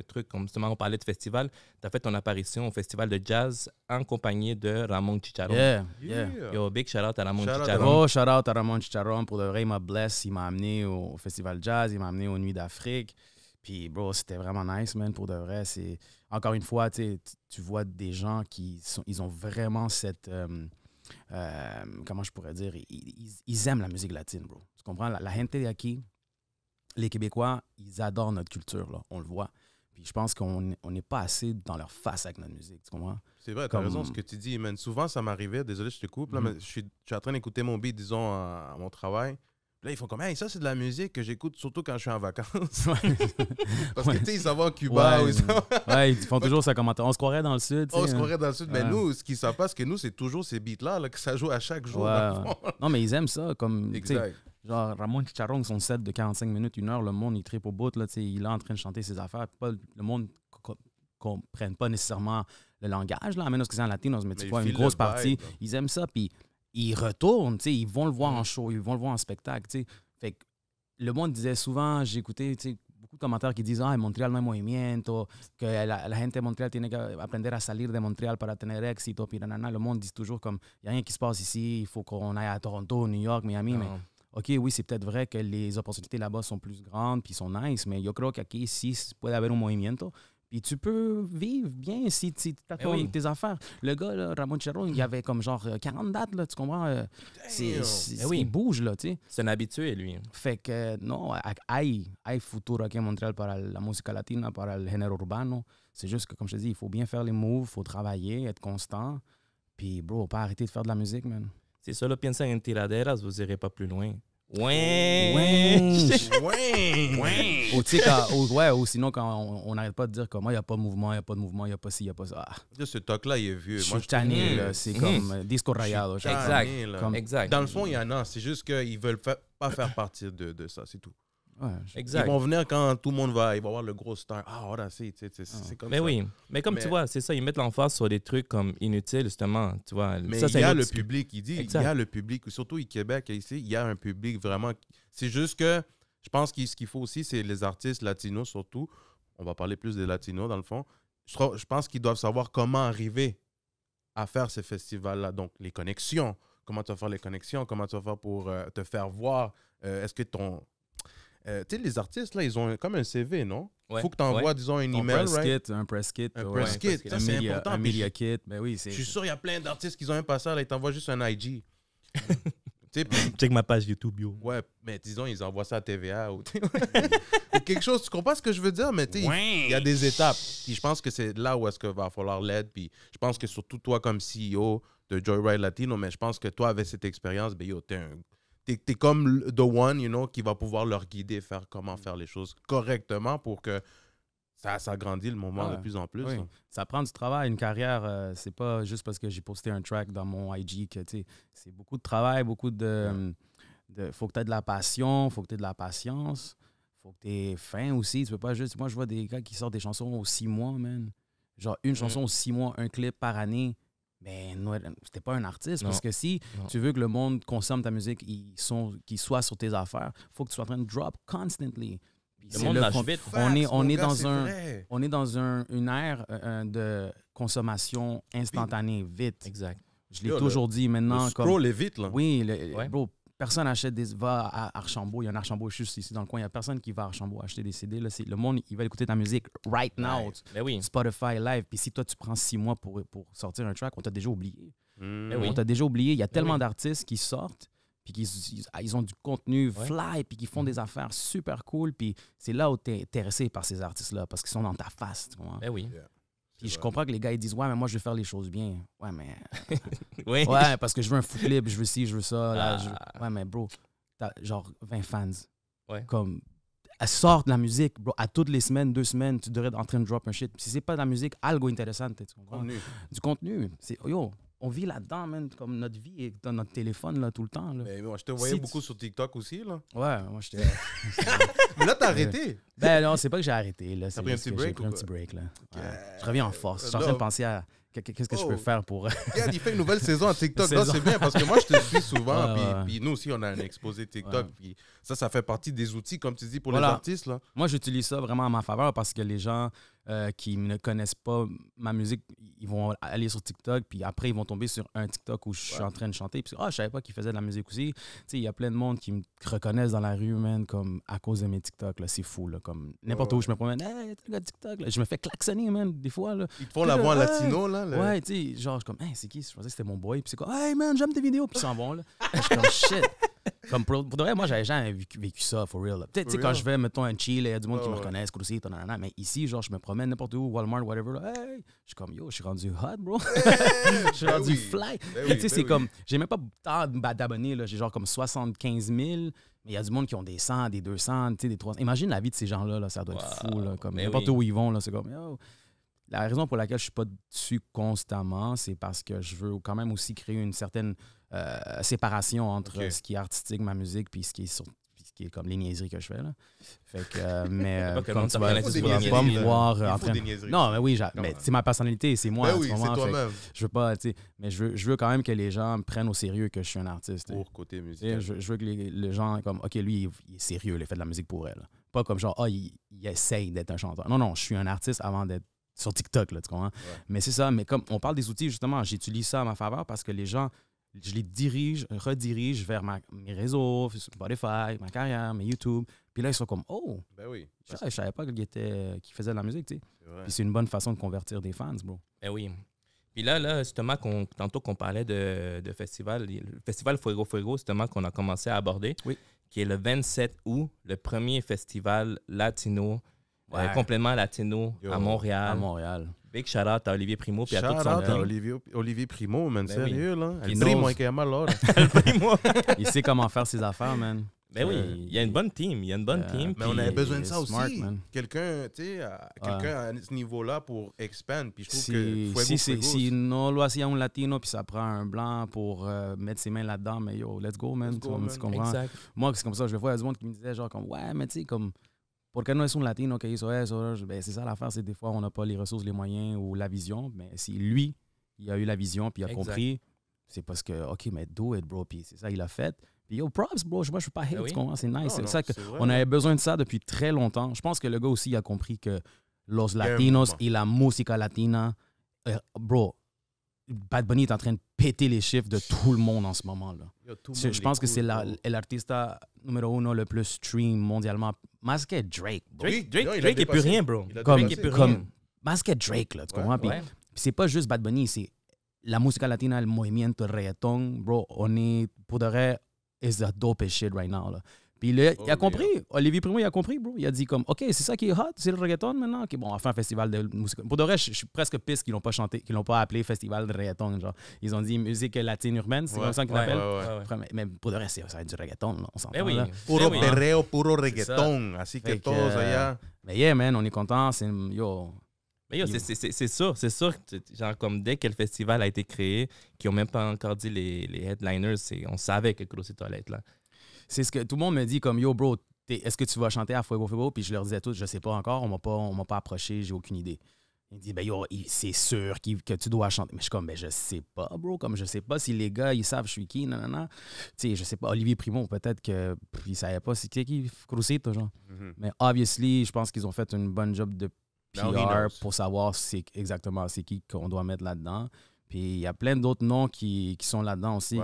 Speaker 2: truc, comme justement on parlait de festival, tu as fait ton apparition au festival de jazz en compagnie de Ramon Chicharron.
Speaker 3: Yeah.
Speaker 2: Yo, big shout-out à Ramon Chicharron.
Speaker 3: Oh, shout-out à Ramon Chicharron. Pour de vrai, il m'a blessé, il m'a amené au festival jazz, il m'a amené aux Nuits d'Afrique. Puis, bro, c'était vraiment nice, man, pour de vrai. C'est... Encore une fois, tu vois des gens ils ont vraiment cette... comment je pourrais dire? Ils aiment la musique latine, bro. Tu comprends? La gente de aquí, les Québécois, ils adorent notre culture, là. On le voit. Puis je pense qu'on n'est pas assez dans leur face avec notre musique, tu comprends?
Speaker 1: C'est vrai, tu as raison ce que tu dis, man. Souvent, ça m'arrivait, désolé, je te coupe, là, mais je suis en train d'écouter mon beat, disons, à mon travail. Là, ils font comme, hey, ça, c'est de la musique que j'écoute surtout quand je suis en vacances. Parce que, tu sais, ils s'en vont à Cuba.
Speaker 3: Ils font toujours ça commentaire. On se croirait dans le sud.
Speaker 1: On se croirait dans le sud. Mais nous, ce qu'ils savent pas, c'est que nous, c'est toujours ces beats-là là, que ça joue à chaque jour.
Speaker 3: Non, mais ils aiment ça. Comme,
Speaker 1: exact.
Speaker 3: Genre, Ramon Chicharron, son set de 45 minutes, 1 heure, le monde, il tripe au bout. Là, il est en train de chanter ses affaires. Le monde ne comprenne pas nécessairement le langage, là, à menos que c'est en latinos, mais tu vois, une grosse partie, ils aiment ça. Puis ils retournent, ils vont le voir en show, ils vont le voir en spectacle. T'sais. Fait que le monde disait souvent, j'ai écouté beaucoup de commentaires qui disent « Ah, Montréal no hay movimiento, que la gente de Montréal tiene que aprender a salir de Montréal para tener éxito. » Puis le monde dit toujours comme « Il n'y a rien qui se passe ici, il faut qu'on aille à Toronto, New York, Miami. » Mais OK, oui, c'est peut-être vrai que les opportunités là-bas sont plus grandes puis sont nice, mais yo creo qu'aquí sí puede haber un movimiento. Puis tu peux vivre bien si tu as tes affaires. Le gars, là, Ramon Chicharron, il avait comme genre 40 dates, là, tu comprends? Il bouge, là, tu sais.
Speaker 2: C'est un habitué, lui.
Speaker 3: Fait que, non, hay futuro aquí en Montréal para la música latina, para el género urbano. C'est juste que, comme je te dis, il faut bien faire les moves, il faut travailler, être constant. Puis, bro, pas arrêter de faire de la musique, man.
Speaker 2: Si solo piensan en tiraderas, vous n'irez pas plus loin. Ou
Speaker 3: sinon, quand on n'arrête pas de dire comment il n'y a pas de mouvement, il n'y a pas de mouvement, il n'y a pas ci, il n'y a pas ça.
Speaker 1: Ce talk-là, il est vieux.
Speaker 3: Je suis tanné, là. C'est comme disco rayado.
Speaker 2: Exact.
Speaker 1: Dans le fond, il y en a. C'est juste qu'ils ne veulent pas faire partie de ça, c'est tout.
Speaker 3: Ouais,
Speaker 1: exact. Ils vont venir quand tout le monde va voir le gros star. Ah, voilà, c'est comme
Speaker 2: mais
Speaker 1: ça.
Speaker 2: Oui, mais comme tu vois, c'est ça, ils mettent l'emphase sur des trucs comme inutiles, justement. Tu vois.
Speaker 1: Mais ça, il y a le public, il dit, exact. Il y a le public, surtout au Québec, ici, il y a un public vraiment. C'est juste que je pense que ce qu'il faut aussi, c'est les artistes latinos, surtout. On va parler plus des latinos, dans le fond. Je pense qu'ils doivent savoir comment arriver à faire ces festivals-là. Donc, les connexions. Comment tu vas faire les connexions? Comment tu vas faire pour te faire voir? Est-ce que ton... tu sais, les artistes, là, ils ont comme un CV, non? Il faut que tu envoies, disons, un email, right?
Speaker 3: Un press kit.
Speaker 1: Un press kit, ça, c'est important.
Speaker 3: Un media kit, ben oui.
Speaker 1: Je suis sûr, il y a plein d'artistes qui ont un passage, là, ils t'envoient juste un IG.
Speaker 2: Check ma page YouTube, yo.
Speaker 1: Ouais, mais disons, ils envoient ça à TVA ou quelque chose. Tu comprends ce que je veux dire? Mais il y a des étapes. Puis je pense que c'est là où est-ce qu'il va falloir l'aide. Puis je pense que surtout toi, comme CEO de Joyride Latino, mais je pense que toi, avec cette expérience, ben yo, t'es comme the one, you know, qui va pouvoir leur guider, faire comment faire les choses correctement pour que ça grandit le moment de plus en plus.
Speaker 3: Oui. Ça prend du travail, une carrière. C'est pas juste parce que j'ai posté un track dans mon IG que, tu sais, c'est beaucoup de travail, beaucoup de faut que tu aies de la passion, faut que tu aies de la patience, faut que tu aies faim aussi. Tu peux pas juste... Moi, je vois des gars qui sortent des chansons aux 6 mois, man. Genre, une chanson aux 6 mois, un clip par année. Mais non, c'était pas un artiste. Parce que si tu veux que le monde consomme ta musique, qu'ils soient sur tes affaires, il faut que tu sois en train de drop constantly.
Speaker 2: Le monde lâche vite.
Speaker 3: On est dans une ère de consommation instantanée, vite.
Speaker 2: Exact.
Speaker 3: Je l'ai toujours dit maintenant.
Speaker 1: Le scroll est vite, là.
Speaker 3: Oui, bro, personne achète va à Archambault. Il y a un Archambault juste ici dans le coin. Il n'y a personne qui va à Archambault acheter des CD. Là, le monde, il va écouter ta musique right now. Spotify live. Puis si toi, tu prends 6 mois pour sortir un track, on t'a déjà oublié. On t'a déjà oublié. Il y a tellement d'artistes qui sortent puis ils ont du contenu fly, puis qui font des affaires super cool, puis c'est là où tu es intéressé par ces artistes-là, parce qu'ils sont dans ta face, tu vois. Puis je comprends que les gars, ils disent « Ouais, mais moi, je veux faire les choses bien. » Ouais, mais... Ouais, parce que je veux un fou clip, je veux ci, je veux ça. Là, Ouais, mais bro, t'as genre 20 fans. Comme... Elle sort de la musique, bro. À toutes les semaines, 2 semaines, tu devrais être en train de drop un shit. Si c'est pas de la musique, algo intéressante, tu comprends? Du contenu. C'est... Yo, on vit là-dedans, man. Comme notre vie est dans notre téléphone là, tout le temps. Là.
Speaker 1: Mais moi, je te voyais beaucoup sur TikTok aussi. Là.
Speaker 3: Ouais, moi, j'étais...
Speaker 1: Mais là, t'as arrêté.
Speaker 3: Ben non, c'est pas que j'ai arrêté. Là.
Speaker 1: T'as pris un petit break?
Speaker 3: J'ai pris un petit break. Là. Ouais. Je reviens en force. Je suis en train de penser à qu'est-ce que je peux faire pour...
Speaker 1: Regarde, il fait une nouvelle saison à TikTok. Là, c'est bien parce que moi, je te suis souvent. Puis nous aussi, on a un exposé TikTok. Puis ça fait partie des outils, comme tu dis, pour les artistes. Là.
Speaker 3: Moi, j'utilise ça vraiment en ma faveur parce que les gens qui ne connaissent pas ma musique, ils vont aller sur TikTok, puis après, ils vont tomber sur un TikTok où je suis en train de chanter. Puis, je savais pas qu'ils faisaient de la musique aussi. Tu sais, il y a plein de monde qui me reconnaissent dans la rue, man, comme à cause de mes TikTok. Là, c'est fou, là, comme n'importe où je me promène. Hey, t'es le gars de TikTok, là. Je me fais klaxonner, man, des fois. Là.
Speaker 1: Ils te font la voix en latino, là.
Speaker 3: Ouais, tu sais, genre, je suis comme, hey, c'est qui? Je pensais que c'était mon boy. Puis c'est comme, hey, man, j'aime tes vidéos. Puis ils s'en vont, là. Je suis comme, shit. Comme pour de vrai, moi, j'avais jamais vécu ça, for real. Peut-être, tu sais, quand je vais, mettons, un Chile, il y a du monde qui me reconnaît, aussi, mais ici, genre, je me promène n'importe où, Walmart, whatever, là, hey, je suis comme, yo, je suis rendu hot, bro. Je suis rendu fly. Tu sais, c'est comme, j'ai même pas tant d'abonnés, là, j'ai genre comme 75 000, mais il y a du monde qui ont des 100, des 200, tu sais, des 300. Imagine la vie de ces gens-là, là, ça doit être fou, là, comme n'importe où ils vont, là, c'est comme, yo. La raison pour laquelle je suis pas dessus constamment, c'est parce que je veux quand même aussi créer une certaine séparation entre ce qui est artistique, ma musique, puis ce qui est comme les niaiseries que je fais. Là. Fait que, mais comme tu vas pas me voir en train de... Non, mais oui, mais c'est ma personnalité, c'est moi.
Speaker 1: Ben oui, c'est toi-même.
Speaker 3: Je veux pas, tu sais, mais je veux quand même que les gens me prennent au sérieux que je suis un artiste.
Speaker 1: Pour côté musical.
Speaker 3: Je veux que les gens, comme, OK, lui, il est sérieux, il fait de la musique pour elle. Pas comme genre, il essaye d'être un chanteur. Non, je suis un artiste avant d'être sur TikTok, là, tu comprends? Mais c'est ça, mais comme on parle des outils, justement, j'utilise ça à ma faveur parce que les gens, je les redirige vers mes réseaux, Spotify, ma carrière, mes YouTube. Puis là, ils sont comme, oh,
Speaker 1: ben oui,
Speaker 3: je savais pas qu'il faisait de la musique, tu sais. Puis c'est une bonne façon de convertir des fans, bro.
Speaker 2: Ben oui. Puis là justement, tantôt qu'on parlait de festival, le festival Fuego Fuego, justement, qu'on a commencé à aborder, qui est le 27 août, le premier festival latino, complètement latino à Montréal.
Speaker 3: À Montréal.
Speaker 2: Big shout-out à Olivier Primo puis à toute son
Speaker 1: team. Olivier Primo, man, sérieux, là. El Primo est quand même là.
Speaker 2: El Primo.
Speaker 3: Il sait comment faire ses affaires, man.
Speaker 2: Ben oui, il y a une bonne team.
Speaker 1: Mais on avait besoin de ça aussi. Quelqu'un, tu sais, quelqu'un à ce niveau-là pour expand. Puis je trouve que Fuego,
Speaker 3: si no lo hacía un latino, puis ça prend un blanc pour mettre ses mains là-dedans, mais yo, let's go, man. Tu comprends?
Speaker 2: Exact.
Speaker 3: Moi, c'est comme ça, je le vois, il y a du monde qui me disait genre comme, ouais, mais tu sais, comme... Pourquoi no es un latino que hizo eso? Ben, c'est ça l'affaire, c'est des fois on n'a pas les ressources, les moyens ou la vision. Mais si lui, il a eu la vision puis il a compris, c'est parce que, OK, mais do it, bro. Puis c'est ça, il a fait. Puis yo, props, bro. Moi, je suis pas hate, tu comprends? C'est nice. C'est ça qu'on avait besoin de ça depuis très longtemps. Je pense que le gars aussi a compris que los latinos et la música latina, bro, Bad Bunny est en train de péter les chiffres de tout le monde en ce moment. Là. Je pense que c'est l'artista numéro 1 le plus stream mondialement. Más que Drake.
Speaker 2: Drake est plus rien, bro.
Speaker 3: Comme más que Drake, là, tu comprends? Puis c'est pas juste Bad Bunny, c'est la música latina, le movimiento, le reggaeton. Bro, on est, pour de vrai, is the dopest shit right now. Là. Puis là, il a compris. Olivier Primo, il a compris, bro. Il a dit comme, OK, c'est ça qui est hot, c'est le reggaeton maintenant. OK, bon, on va faire un festival de musique. Pour de vrai, je suis presque piste qu'ils l'ont pas chanté, qu'ils l'ont pas appelé festival de reggaeton. Genre. Ils ont dit musique latine urbaine, c'est comme ça qu'ils l'appellent. Mais pour de vrai, ça va être du reggaeton, là, on s'entend.
Speaker 1: Oui. Puro perreo, puro reggaeton. Así que todos allá.
Speaker 3: Mais yeah, man, on est content. C'est
Speaker 2: sûr, genre comme dès que le festival a été créé, qui n'ont même pas encore dit les headliners, on savait que Crucito allait être là.
Speaker 3: C'est ce que tout le monde me dit comme, yo, bro, est-ce que tu vas chanter à Fuego Fuego? Puis je leur disais tous, je sais pas encore, on m'a pas approché, j'ai aucune idée. Il dit, ben yo, c'est sûr que tu dois chanter. Mais je suis comme, ben je sais pas, bro, comme je sais pas si les gars, ils savent je suis qui, nanana. Tu sais, je sais pas, Olivier Primo, peut-être qu'il savait pas c'était qui, Crucito, genre. Mais obviously, je pense qu'ils ont fait une bonne job de PR pour savoir exactement c'est qui qu'on doit mettre là-dedans. Puis il y a plein d'autres noms qui sont là-dedans aussi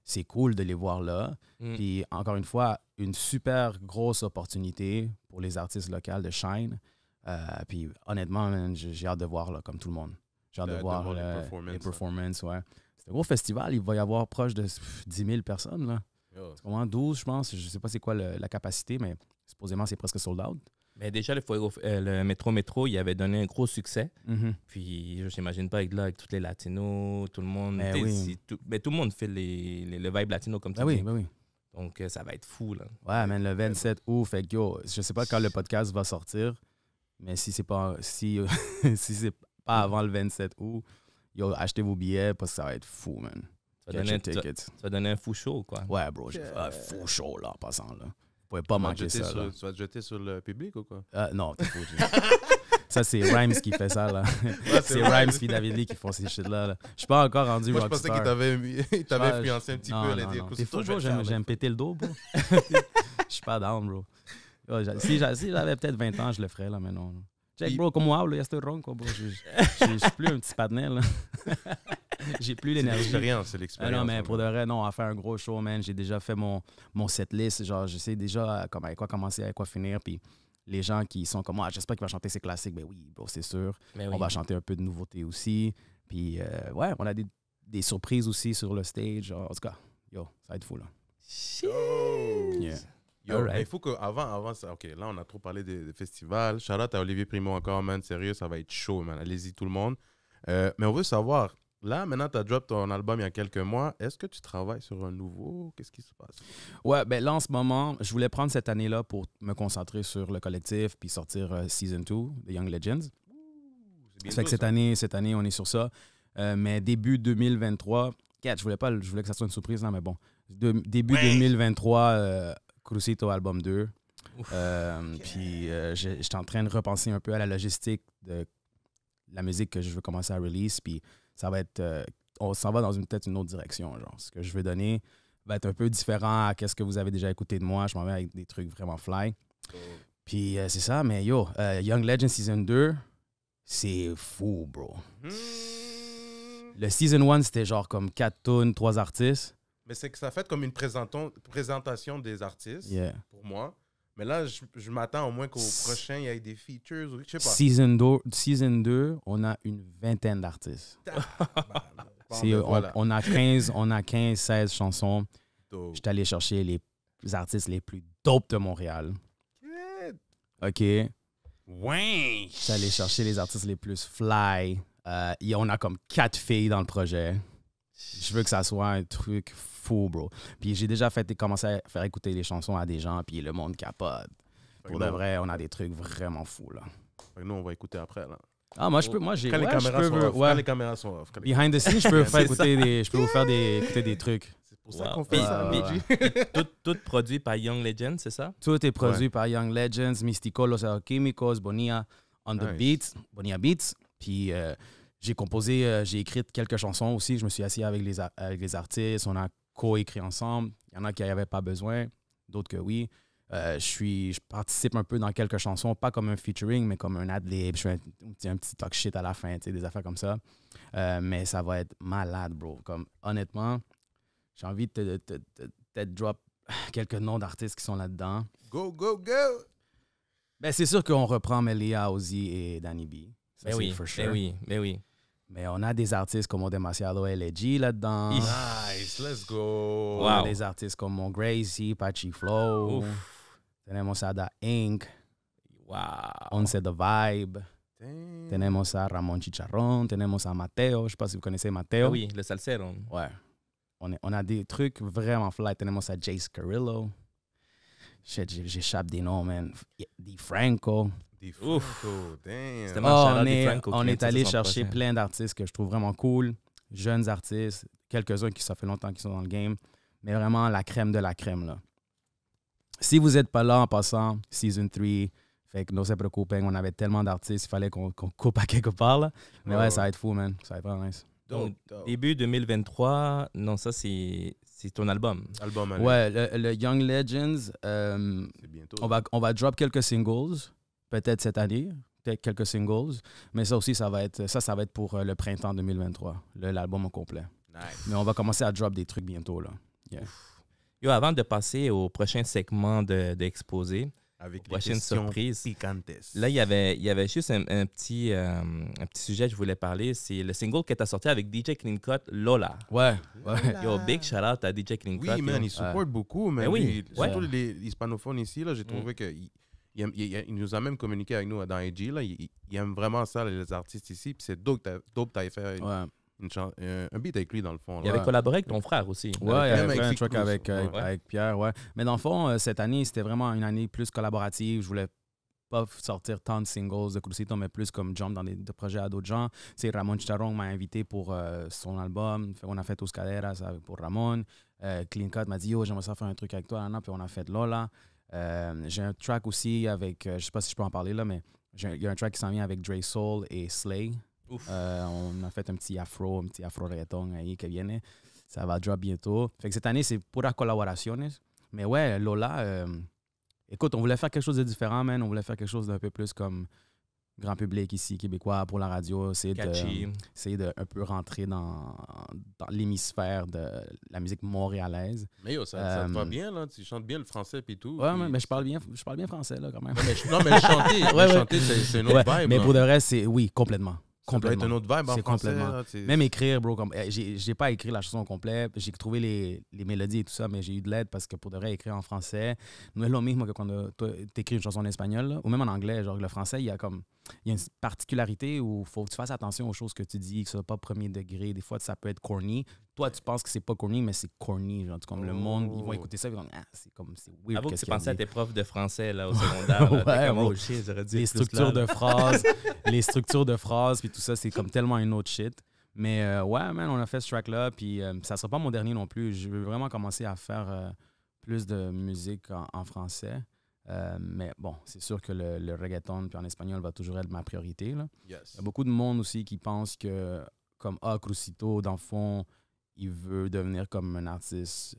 Speaker 3: c'est cool de les voir là. Puis encore une fois, une super grosse opportunité pour les artistes locaux de shine. Puis honnêtement, man, j'ai hâte de voir là, comme tout le monde. J'ai hâte de voir les performances. Ouais. C'est un gros festival, il va y avoir proche de 10 000 personnes. Là. C'est comment 12, je pense. Je sais pas c'est quoi la capacité, mais supposément c'est presque sold out.
Speaker 2: Mais déjà, le Métro, il avait donné un gros succès. Puis, je n'imagine pas avec tous les latinos, tout le monde. Tout le monde fait le vibe latino comme tu dis.
Speaker 3: Oui.
Speaker 2: Donc, ça va être fou. Là.
Speaker 3: Ouais, man, le 27 août, fait que yo, je sais pas quand le podcast va sortir, mais si c'est pas c'est pas avant le 27 août, yo, achetez vos billets parce que ça va être fou, man.
Speaker 2: Ça va donner un fou show, quoi.
Speaker 3: Ouais, bro, j'ai fait un fou show, là, en passant, là. Vous pouvez pas manquer ça. Là.
Speaker 1: Tu vas te jeter sur le public ou quoi?
Speaker 3: Non, t'es fou. Ça, c'est Rhymes qui fait ça, là. C'est Rhymes et David Lee qui font ces shit-là. Là. Je suis pas encore rendu
Speaker 1: rockstar. Moi, je pensais qu'il t'avait influencé un petit peu.
Speaker 3: Non. T'es fou, bro. J'aime péter le dos, bro. Je suis pas down, bro. Si j'avais peut-être 20 ans, je le ferais, là, mais non. Check, bro, comme moi, il y a ce rond, quoi, bro. Je suis plus un petit patinet, là. J'ai plus l'énergie.
Speaker 1: C'est l'expérience.
Speaker 3: Non, mais pour de vrai, non, on va faire un gros show, man. J'ai déjà fait mon setlist. Genre, je sais déjà avec quoi commencer, avec quoi finir. Puis les gens qui sont comme moi, j'espère qu'il va chanter ses classiques. Ben oui, bro, c'est sûr. On va chanter un peu de nouveautés aussi. Puis, ouais, on a des surprises aussi sur le stage. En tout cas, yo, ça va être fou, là.
Speaker 1: Yeah. Il faut qu'avant ça, OK, là, on a trop parlé des festivals. Shout out à Olivier Primo encore, man. Sérieux, ça va être chaud, man. Allez-y, tout le monde. Mais on veut savoir... Là, maintenant, tu as drop ton album il y a quelques mois. Est-ce que tu travailles sur un nouveau? Qu'est-ce qui se passe?
Speaker 3: Ouais, ben là, en ce moment, je voulais prendre cette année-là pour me concentrer sur le collectif puis sortir Season 2 de Young Legends. Ça fait que cette année, on est sur ça. Mais début 2023, je voulais que ça soit une surprise, là, mais bon. Début 2023, Crucito Album 2. Puis j'étais en train de repenser un peu à la logistique de la musique que je veux commencer à release. Puis ça va être, on s'en va dans peut-être une autre direction. Genre. Ce que je vais donner va être un peu différent à ce que vous avez déjà écouté de moi. Je m'en vais avec des trucs vraiment fly. Puis c'est ça, mais yo, Young Legends Season 2, c'est fou, bro. Le Season 1, c'était genre comme 4 tunes, 3 artistes.
Speaker 1: Mais c'est que ça fait comme une présentation des artistes, pour moi. Mais là, je m'attends au moins qu'au prochain, il y ait des features. Je sais pas.
Speaker 3: Season 2, on a une vingtaine d'artistes. On a 15, 16 chansons. Je suis allé chercher les artistes les plus dopes de Montréal. OK.
Speaker 1: Ouais.
Speaker 3: Je suis allé chercher les artistes les plus fly. On a comme 4 filles dans le projet. Je veux que ça soit un truc fou, bro. Puis j'ai déjà commencé à faire écouter les chansons à des gens, puis le monde capote. Pour de vrai, on a des trucs vraiment fous, là.
Speaker 1: Nous, on va écouter après, là.
Speaker 3: Ah, moi, j'ai...
Speaker 1: Quand les caméras sont off.
Speaker 3: Behind the scenes, je peux faire écouter vous faire écouter des trucs.
Speaker 1: C'est pour ça qu'on fait ça.
Speaker 2: Tout produit par Young Legends, c'est ça?
Speaker 3: Tout est produit par Young Legends, Mystico, Los Alquímicos, Bonilla on the Beats, Bonilla Beats. Puis j'ai écrit quelques chansons aussi. Je me suis assis avec les artistes. On a co-écrit ensemble. Il y en a qui n'avaient pas besoin, d'autres que oui. Je participe un peu dans quelques chansons, pas comme un featuring, mais comme un ad-lib. Je fais un petit talk shit à la fin, des affaires comme ça. Mais ça va être malade, bro. Comme, honnêtement, j'ai envie de peut-être drop quelques noms d'artistes qui sont là-dedans.
Speaker 1: Go, go, go!
Speaker 3: Ben, c'est sûr qu'on reprend Melia, Ozzy et Danny B.
Speaker 2: Ça, mais oui, for sure. Mais oui.
Speaker 3: Mais on a des artistes comme Demasiado LG là-dedans.
Speaker 1: Nice, let's go.
Speaker 3: On a des artistes comme Mon Gracie, Pachi Flow. Tenemos a Da Inc.
Speaker 2: Wow.
Speaker 3: Once the Vibe.
Speaker 1: Damn.
Speaker 3: Tenemos a Ramon Chicharrón. Tenemos a Mateo. Je ne sais pas si vous connaissez Mateo.
Speaker 2: Ah oui, le salsero.
Speaker 3: Ouais. On a des trucs vraiment fly. Tenemos a Jace Carrillo. J'échappe des noms, man. Di Franco.
Speaker 1: Damn.
Speaker 3: On est allé chercher plein d'artistes que je trouve vraiment cool. Jeunes artistes. Quelques-uns qui ça fait longtemps qu'ils sont dans le game. Mais vraiment la crème de la crème, là. Si vous n'êtes pas là en passant, Season 3, fait que no se preocupen, on avait tellement d'artistes, il fallait qu'on coupe à quelque part, là. Mais ouais, ça va être fou, man. Ça va être vraiment nice.
Speaker 2: Donc, début 2023, non, ça, c'est ton album.
Speaker 3: Ouais, le Young Legends, on va drop quelques singles, peut-être cette année, peut-être quelques singles, mais ça aussi, ça va être pour le printemps 2023, l'album au complet.
Speaker 1: Nice.
Speaker 3: Mais on va commencer à drop des trucs bientôt, là. Yeah.
Speaker 2: Yo, avant de passer au prochain segment d'exposé,
Speaker 1: avec les
Speaker 2: prochaine surprise,
Speaker 1: piquantes.
Speaker 2: Là, il y avait juste un petit sujet que je voulais parler. C'est le single que tu as sorti avec DJ Clean Cut, Lola.
Speaker 3: Ouais.
Speaker 2: Yo, big shout out à DJ Clean Cut.
Speaker 1: Oui, man, il supporte beaucoup, mais
Speaker 2: oui.
Speaker 1: Surtout les hispanophones ici, là, j'ai trouvé qu'il nous a même communiqué avec nous dans AG. Là, il aime vraiment ça, les artistes ici. Puis c'est dope que tu aies fait un beat avec lui, dans le fond. Là.
Speaker 2: Il avait collaboré avec ton frère aussi.
Speaker 3: Ouais, il avait fait un track avec Pierre, ouais. Mais dans le fond, cette année, c'était vraiment une année plus collaborative. Je voulais pas sortir tant de singles de Crucito, mais plus comme jump dans des projets à d'autres gens. C'est Ramon Chicharrón m'a invité pour son album. On a fait Os Caderas pour Ramon. Clean Cut m'a dit « Yo, j'aimerais ça faire un truc avec toi. » Puis on a fait Lola. J'ai un track aussi avec, je sais pas si je peux en parler là, mais il y a un track qui s'en vient avec Dre Soul et Slay. On a fait un petit afro reggaeton ahí que viene. Ça va drop bientôt. Fait que cette année, c'est pura colaboraciones. Mais ouais, Lola, écoute, on voulait faire quelque chose de différent, man. On voulait faire quelque chose d'un peu plus comme grand public ici, québécois, pour la radio. Essayer de un peu rentrer dans l'hémisphère de la musique montréalaise.
Speaker 1: Mais yo, ça te va bien, là. Tu chantes bien le français et tout.
Speaker 3: Ouais, mais je parle bien français, là, quand même.
Speaker 1: Non, mais chanter, c'est une autre vibe.
Speaker 3: Mais pour de vrai, oui, complètement.
Speaker 1: Ça doit être une autre vibe en français.
Speaker 3: Complètement. Même écrire, bro, comme j'ai pas écrit la chanson complète, j'ai trouvé les mélodies et tout ça, mais j'ai eu de l'aide parce que pour de vrai, écrire en français, no es lo mismo que quand tu écris une chanson en espagnol, là, ou même en anglais, genre le français, il y a une particularité où il faut que tu fasses attention aux choses que tu dis, que ce soit pas premier degré. Des fois, ça peut être corny. Toi, tu penses que c'est pas corny, mais c'est corny. Genre, comme le monde, ils vont écouter ça et ils vont dire, c'est weird.
Speaker 2: Avoue que tu pensais à tes profs de français là, au secondaire. Là, comme, oh shit, j'aurais dit
Speaker 3: les structures de phrases, les structures de phrases, puis tout ça, c'est comme tellement une autre shit. Mais ouais, man, on a fait ce track-là, puis ça sera pas mon dernier non plus. Je veux vraiment commencer à faire plus de musique en français. Mais bon, c'est sûr que le reggaeton puis en espagnol va toujours être ma priorité. Là.
Speaker 1: Yes.
Speaker 3: Il y a beaucoup de monde aussi qui pense que, comme Crucito, dans le fond, il veut devenir comme un artiste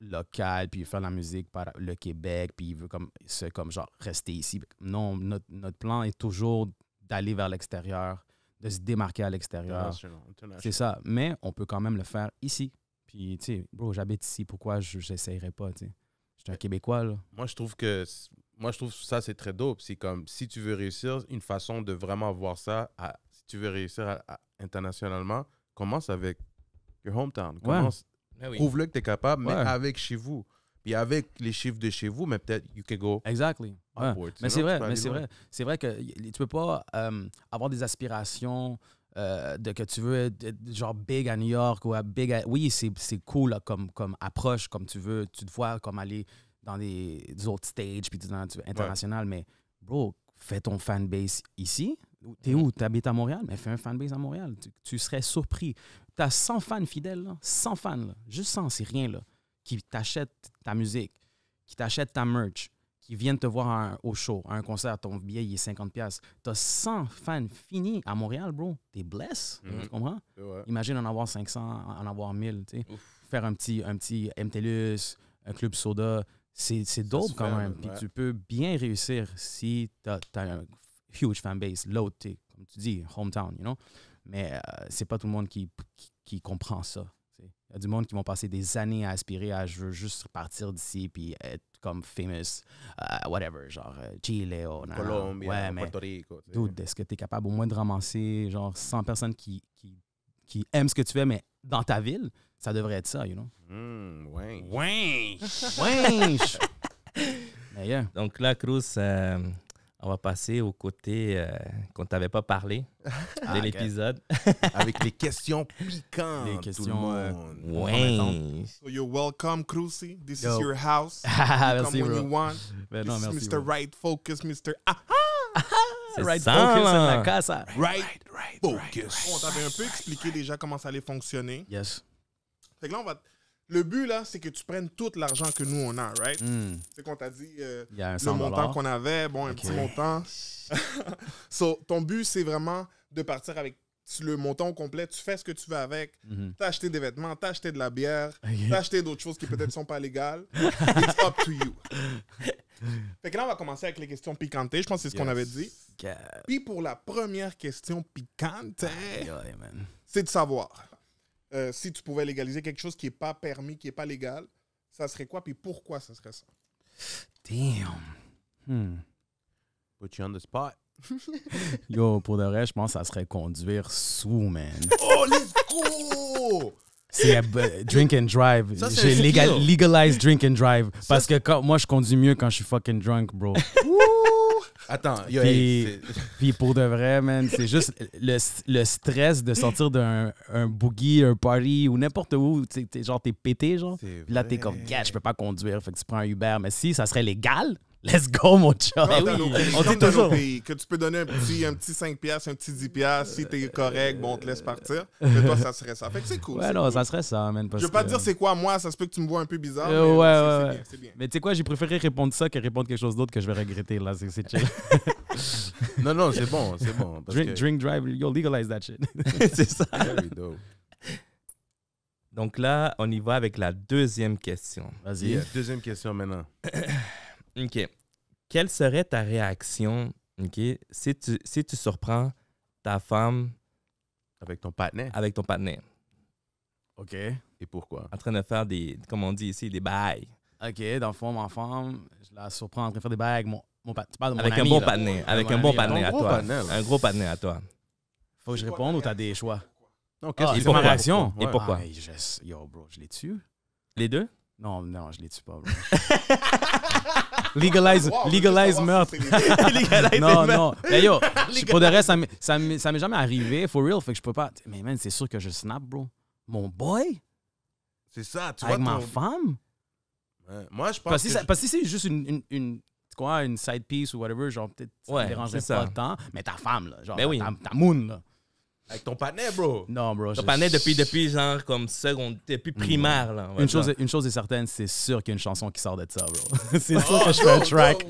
Speaker 3: local, puis faire la musique par le Québec, puis il veut comme genre rester ici. Non, notre plan est toujours d'aller vers l'extérieur, de se démarquer à l'extérieur. C'est ça. Mais on peut quand même le faire ici. Puis, tu sais, bro, j'habite ici, pourquoi j'essayerais pas, tu sais? Je suis un Québécois, là.
Speaker 1: Moi, je trouve que ça, c'est très dope. C'est comme, si tu veux réussir, une façon de vraiment voir ça, si tu veux réussir internationalement, commence avec your hometown. Prouve-le que tu es capable, mais avec chez vous. Puis avec les chiffres de chez vous, mais peut-être you can go.
Speaker 3: Exactly.
Speaker 1: Upwards,
Speaker 3: mais c'est vrai. C'est vrai que tu peux pas avoir des aspirations de que tu veux être genre big à New York ou oui, c'est cool là, comme approche, comme tu veux. Tu te vois comme aller dans des autres stages puis international, mais bro, fais ton fanbase ici. T'es où? T'habites à Montréal? Mais fais un fanbase à Montréal. Tu serais surpris. T'as 100 fans fidèles, là. 100 fans, là. Juste 100, c'est rien, là. Qui t'achètent ta musique, qui t'achètent ta merch, qui viennent te voir au show, à un concert, ton billet, il est 50$. T'as 100 fans finis à Montréal, bro. T'es blessé, tu comprends?
Speaker 1: Ouais.
Speaker 3: Imagine en avoir 500, en avoir 1000, tu sais. Faire un petit MTLUS, un Club Soda, c'est dope quand même. Puis tu peux bien réussir si t'as un huge fanbase, l'autre, comme tu dis, hometown, you know? Mais c'est pas tout le monde qui comprend ça. Il y a du monde qui vont passer des années à aspirer à je veux juste partir d'ici puis être comme famous, whatever, genre Chile ou
Speaker 1: Colombie,
Speaker 3: ouais, mais
Speaker 1: Puerto Rico.
Speaker 3: dude, est-ce que tu es capable au moins de ramasser genre 100 personnes qui aiment ce que tu fais, mais dans ta ville? Ça devrait être ça, you know?
Speaker 1: Ouais.
Speaker 3: Mais yeah.
Speaker 2: Donc là, Cruz, on va passer au côté qu'on t'avait pas parlé de l'épisode.
Speaker 1: Avec les questions piquantes.
Speaker 3: Les questions,
Speaker 1: tout le monde.
Speaker 2: Ouais.
Speaker 4: So you're welcome, Cruzy. This
Speaker 3: Yo.
Speaker 4: is your house.
Speaker 3: Merci,
Speaker 4: Come when
Speaker 3: bro.
Speaker 4: you want.
Speaker 3: Ben non,
Speaker 4: This
Speaker 3: merci,
Speaker 4: is Mr.
Speaker 3: bro.
Speaker 4: Right Focus, Mr.
Speaker 2: C'est
Speaker 3: Right
Speaker 2: ça,
Speaker 3: focus
Speaker 2: là.
Speaker 3: en la casa.
Speaker 1: Right focus.
Speaker 4: On t'avait un peu expliqué déjà comment ça allait fonctionner.
Speaker 3: Yes.
Speaker 4: Fait que là, le but, là, c'est que tu prennes tout l'argent que nous, on a, right?
Speaker 3: Mm.
Speaker 4: C'est qu'on t'a dit
Speaker 3: Il y a un
Speaker 4: le montant
Speaker 3: $100.
Speaker 4: qu'on avait, bon, un
Speaker 3: Ok.
Speaker 4: petit montant. So, ton but, c'est vraiment de partir avec le montant au complet. Tu fais ce que tu veux avec.
Speaker 3: Mhm.
Speaker 4: T'as acheté des vêtements, t'as acheté de la bière,
Speaker 3: Ok.
Speaker 4: t'as acheté d'autres choses qui peut-être sont pas légales. It's up to you. Fait que là, on va commencer avec les questions piquantes. Je pense que c'est ce qu'on avait dit. Puis pour la première question piquante,
Speaker 3: Yeah, man.
Speaker 4: c'est de savoir si tu pouvais légaliser quelque chose qui n'est pas permis, qui n'est pas légal, ça serait quoi, puis pourquoi ça serait ça?
Speaker 3: Damn.
Speaker 1: Put you on the spot.
Speaker 3: Yo, pour de vrai, je pense que ça serait conduire sous, man.
Speaker 1: Oh, let's go!
Speaker 3: C'est drink and drive.
Speaker 1: Ça, c'est
Speaker 3: J'ai
Speaker 1: un skill.
Speaker 3: legalized drink and drive. Parce que moi, je conduis mieux quand je suis fucking drunk, bro.
Speaker 1: Attends, yo,
Speaker 3: Puis,
Speaker 1: hey,
Speaker 3: puis pour de vrai, man, c'est juste le stress de sortir d'un boogie, un party ou n'importe où. Genre, t'es pété, genre.
Speaker 1: c'est
Speaker 3: Puis là, t'es
Speaker 1: vrai.
Speaker 3: comme, yeah, je peux pas conduire. Fait que tu prends un Uber. Mais si ça serait légal, let's go, mon chum.
Speaker 4: Comme
Speaker 2: oui,
Speaker 4: dans nos pays,
Speaker 2: on dit
Speaker 4: comme dans nos
Speaker 2: toujours.
Speaker 4: pays, que tu peux donner un petit 5 piastres, un petit 10 piastres, si t'es correct, bon, on te laisse partir. Mais toi, ça serait ça. Fait que c'est cool.
Speaker 3: Ouais,
Speaker 4: c'est
Speaker 3: non,
Speaker 4: cool.
Speaker 3: ça serait ça, man. Parce
Speaker 4: Je veux pas
Speaker 3: que-
Speaker 4: te dire c'est quoi, moi, ça se peut que tu me vois un peu bizarre, mais
Speaker 3: Ouais,
Speaker 4: c'est
Speaker 3: ouais.
Speaker 4: bien, c'est bien.
Speaker 3: Mais tu sais quoi, j'ai préféré répondre ça que répondre quelque chose d'autre que je vais regretter. Là, c'est chill.
Speaker 1: Non, c'est bon, c'est bon. parce que-
Speaker 3: drink, drive, yo, legalize that shit.
Speaker 2: C'est ça.
Speaker 1: Very dope.
Speaker 2: Donc là, on y va avec la deuxième question.
Speaker 3: Vas-y.
Speaker 1: Yeah, deuxième question maintenant.
Speaker 2: OK. Quelle serait ta réaction, OK, si tu surprends ta femme
Speaker 1: Avec ton partenaire.
Speaker 2: avec ton partenaire
Speaker 3: OK.
Speaker 1: Et pourquoi?
Speaker 2: en train de faire des, comme on dit ici, des bails
Speaker 3: OK, dans le fond, ma femme, je la surprends en train de faire des bails avec mon tu parles de mon
Speaker 2: avec un
Speaker 3: ami,
Speaker 2: bon
Speaker 3: là.
Speaker 2: partenaire, avec
Speaker 3: Mon
Speaker 2: un bon
Speaker 3: ami,
Speaker 2: partenaire à
Speaker 1: gros
Speaker 2: toi.
Speaker 1: partenaire, là.
Speaker 2: Un gros partenaire à toi.
Speaker 3: Faut que je réponde ou t'as des choix?
Speaker 1: Non,
Speaker 3: Ah,
Speaker 2: Et
Speaker 3: c'est
Speaker 2: pourquoi?
Speaker 3: ma réaction.
Speaker 2: Et pourquoi?
Speaker 3: Yo, bro, je les tue?
Speaker 2: Les deux?
Speaker 3: Non, je les tue pas, bro. Legalize
Speaker 4: Wow,
Speaker 3: legalize
Speaker 4: je veux
Speaker 3: meurtre.
Speaker 4: savoir si c'est les-
Speaker 3: Non. Mais yo, pour de reste, ça m'est jamais arrivé, for real, fait que je peux pas. Mais man, c'est sûr que je snap, bro. Mon boy?
Speaker 1: C'est ça, tu
Speaker 3: Avec
Speaker 1: vois.
Speaker 3: ma femme?
Speaker 1: Ouais. Moi, je pense
Speaker 3: Parce que,
Speaker 1: que
Speaker 3: parce que si c'est juste une side piece ou whatever, genre peut-être ça
Speaker 2: Ouais,
Speaker 3: me dérangerait
Speaker 2: c'est ça.
Speaker 3: pas tant. Mais ta femme, là, genre
Speaker 2: Ben oui.
Speaker 3: ta moon, là.
Speaker 1: avec ton partenaire, bro.
Speaker 3: Non, bro.
Speaker 2: Ton partenaire depuis genre comme seconde, depuis primaire. Là, on va dire.
Speaker 3: Une chose est certaine, c'est sûr qu'il y a une chanson qui sort de ça, bro. C'est sûr que je fais un track.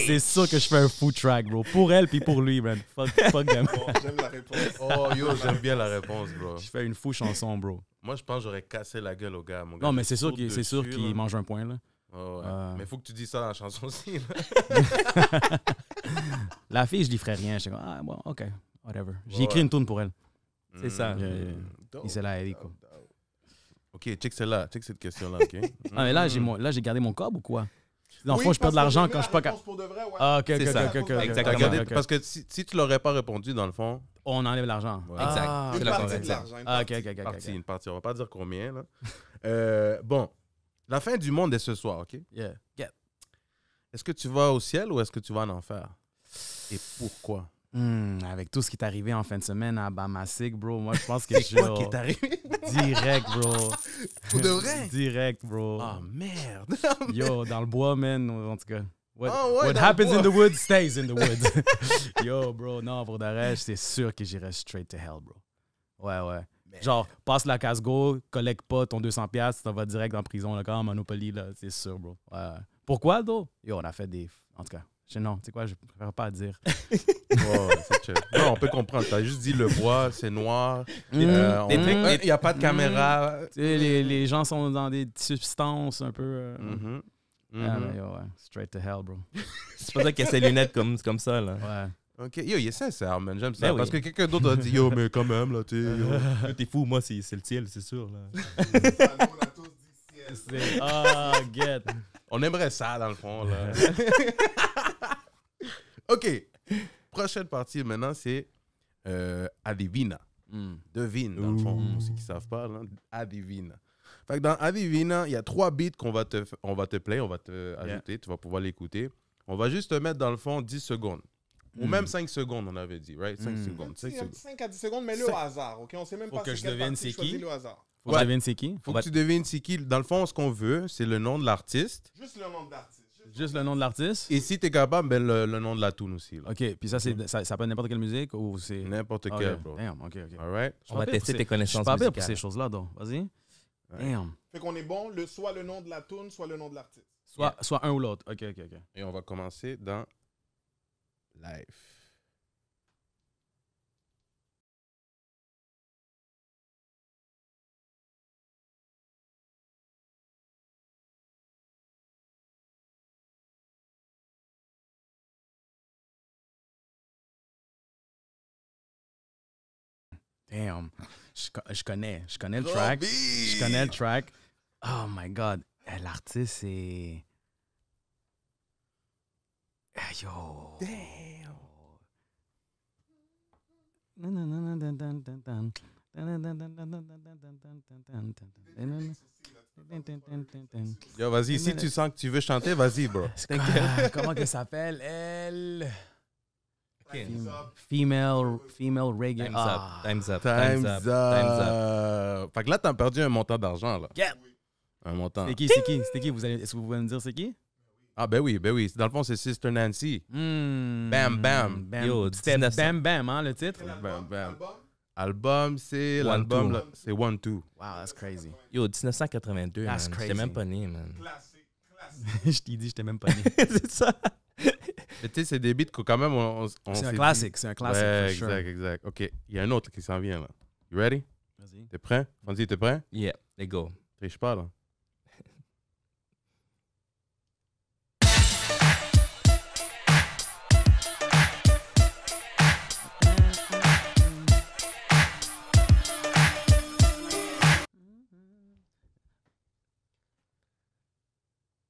Speaker 3: C'est sûr que je fais un food track, bro. Pour elle puis pour lui, man. Fuck them.
Speaker 4: Bon, j'aime la réponse.
Speaker 1: Oh, yo, j'aime bien la réponse, bro.
Speaker 3: Je fais une fou chanson, bro.
Speaker 1: Moi, je pense que j'aurais cassé la gueule au gars. Mon gars,
Speaker 3: Non, mais
Speaker 1: je
Speaker 3: c'est sûr
Speaker 1: saute
Speaker 3: qu'il
Speaker 1: dessus, là.
Speaker 3: mange un point, là.
Speaker 1: Oh, ouais. Mais faut que tu dises ça dans la chanson aussi. là.
Speaker 3: La fille, je lui ferais rien. Je suis comme, ah, bon, OK, whatever. J'ai
Speaker 1: Ouais.
Speaker 3: écrit une tune pour elle.
Speaker 2: C'est ça.
Speaker 1: Dope,
Speaker 3: Et c'est la Ellie, quoi.
Speaker 1: dope. OK, check celle-là. Check cette question-là, OK?
Speaker 3: Ah, mais là, j'ai gardé mon cob ou quoi? Dans le
Speaker 4: Oui,
Speaker 3: fond, je perds de
Speaker 4: parce que
Speaker 3: l'argent
Speaker 4: j'ai
Speaker 3: quand je suis pas
Speaker 4: la réponse pour de vrai, ouais.
Speaker 3: Ah, OK,
Speaker 2: C'est ça.
Speaker 3: OK.
Speaker 1: T'as
Speaker 2: Exactement.
Speaker 1: gardé-
Speaker 3: OK.
Speaker 1: Parce que si tu l'aurais pas répondu, dans le fond,
Speaker 3: On enlève l'argent.
Speaker 1: Ouais.
Speaker 2: Exact.
Speaker 3: Ah,
Speaker 2: C'est
Speaker 4: Une
Speaker 2: la
Speaker 4: partie
Speaker 2: correcte.
Speaker 4: de l'argent. une
Speaker 3: Ah, OK,
Speaker 4: partie.
Speaker 3: OK.
Speaker 1: une partie. On va pas dire combien, là. Bon, la fin du monde est ce soir, OK?
Speaker 3: Yeah. Get.
Speaker 1: Est-ce que tu vas au ciel ou est-ce que tu vas en enfer? Et pourquoi?
Speaker 3: Avec tout ce qui est arrivé en fin de semaine à Bamasik, bro, moi, je pense que je suis
Speaker 1: Quoi qui est arrivé?
Speaker 3: direct, bro.
Speaker 1: Pour de vrai?
Speaker 3: Direct, bro.
Speaker 1: Oh, merde!
Speaker 3: Yo, dans le bois, man, en tout cas. What,
Speaker 1: Ah ouais,
Speaker 3: what
Speaker 1: dans
Speaker 3: happens
Speaker 1: le bois.
Speaker 3: in the woods stays in the woods. Yo, bro, non, pour de reste, c'est sûr que j'irai straight to hell, bro. Ouais. Genre, passe la casse-go, collecte pas ton 200$, tu t'en vas direct en prison, là, comme Monopoly, là, c'est sûr, bro. Ouais. Pourquoi, though? Yo, on a fait des... En tout cas, non, tu sais quoi, je préfère pas dire.
Speaker 1: Ouais, c'est chill. Non, on peut comprendre. T'as juste dit le bois, c'est noir. Il n'y a pas de caméra.
Speaker 3: Tu sais, les gens sont dans des substances un peu...
Speaker 1: Mhm.
Speaker 3: Ah,
Speaker 1: Mhm.
Speaker 3: mais yo, ouais. Straight to hell, bro.
Speaker 2: C'est pour ça qu'il y a ses lunettes comme ça. Là.
Speaker 3: Ouais.
Speaker 1: OK. Yo, il est sincère, man. J'aime ça.
Speaker 2: Ben
Speaker 1: Parce
Speaker 2: oui.
Speaker 1: que quelqu'un d'autre a dit, yo, mais quand même, là, tu sais. yo.
Speaker 2: T'es fou, moi, c'est le ciel, c'est sûr. Là.
Speaker 4: On a tous dit ciel.
Speaker 3: Ah, get.
Speaker 1: On aimerait ça, dans le fond, là. OK. Prochaine partie, maintenant, c'est Adivina. Devine, dans le fond. Pour ceux qui ne savent pas, là. Adivina. Fait que dans Adivina, il y a 3 beats qu'on va te play, on va te ajouter. Tu vas pouvoir l'écouter. On va juste te mettre, dans le fond, 10 secondes. Ou même 5 secondes, on avait dit, right? 5 secondes. 5 secondes.
Speaker 4: 5 à 10 secondes, mais le hasard, OK? On sait même
Speaker 3: Faut
Speaker 4: pas
Speaker 3: que je
Speaker 4: quelle
Speaker 3: devienne
Speaker 4: partie,
Speaker 3: c'est qui?
Speaker 4: choisis le hasard.
Speaker 3: Faut que je devine c'est qui?
Speaker 1: Faut que tu devines c'est qui. Dans le fond, ce qu'on veut, c'est le nom de l'artiste.
Speaker 4: Juste le nom de l'artiste.
Speaker 3: Juste le nom de l'artiste?
Speaker 1: Et si tu es capable, ben, le nom de la tune aussi. Là.
Speaker 3: OK, puis ça peut être n'importe quelle musique ou c'est...
Speaker 1: N'importe
Speaker 3: OK,
Speaker 1: quel, bro.
Speaker 3: damn, OK.
Speaker 1: All right?
Speaker 2: On va tester tes
Speaker 3: Je suis
Speaker 2: connaissances
Speaker 3: pas pire pour
Speaker 2: musicales.
Speaker 3: ces choses-là, donc. Vas-y. Damn.
Speaker 4: Fait qu'on est bon, soit le nom de la tune, soit le nom de l'artiste.
Speaker 3: Soit un ou l'autre. OK.
Speaker 1: Et on va commencer dans live.
Speaker 3: Damn. Je connais le track. Je connais le track. Oh my God. L'artiste, c'est... Yo.
Speaker 1: Damn. Yo, vas-y, si tu sens que tu veux chanter, vas-y, bro.
Speaker 3: Comment qu'elle s'appelle? Elle...
Speaker 4: Time's up.
Speaker 3: Female reggae.
Speaker 2: Time's up.
Speaker 1: Time's up. Fait que là, t'as perdu un montant d'argent, là.
Speaker 3: Yeah.
Speaker 1: Un montant.
Speaker 3: C'est qui? Est-ce que vous pouvez me dire c'est qui?
Speaker 1: Ah, ben oui. Dans le fond, c'est Sister Nancy. Bam, bam.
Speaker 2: Yo,
Speaker 3: C'était
Speaker 2: 1900.
Speaker 3: Bam Bam, hein, le titre?
Speaker 1: Bam, bam.
Speaker 4: Album?
Speaker 1: Album, c'est
Speaker 2: One,
Speaker 1: l'album,
Speaker 2: Two.
Speaker 1: là, c'est One, Two.
Speaker 3: Wow, that's crazy.
Speaker 2: Yo, 1982,
Speaker 3: That's
Speaker 2: man.
Speaker 3: crazy.
Speaker 2: J'étais même pas né, man.
Speaker 4: Classique.
Speaker 3: Je t'ai dit, j'étais même pas né.
Speaker 2: C'est ça.
Speaker 1: Mais tu sais, c'est des beats que quand même, on
Speaker 3: C'est
Speaker 1: s'est
Speaker 3: un
Speaker 1: dit-
Speaker 3: classique, c'est un classique.
Speaker 1: Ouais,
Speaker 3: for sure.
Speaker 1: exact. OK, il y a un autre qui s'en vient, là. You ready?
Speaker 3: Vas-y.
Speaker 1: T'es prêt? Fonzie, t'es prêt?
Speaker 2: Yeah, let's go.
Speaker 1: Triche pas, là.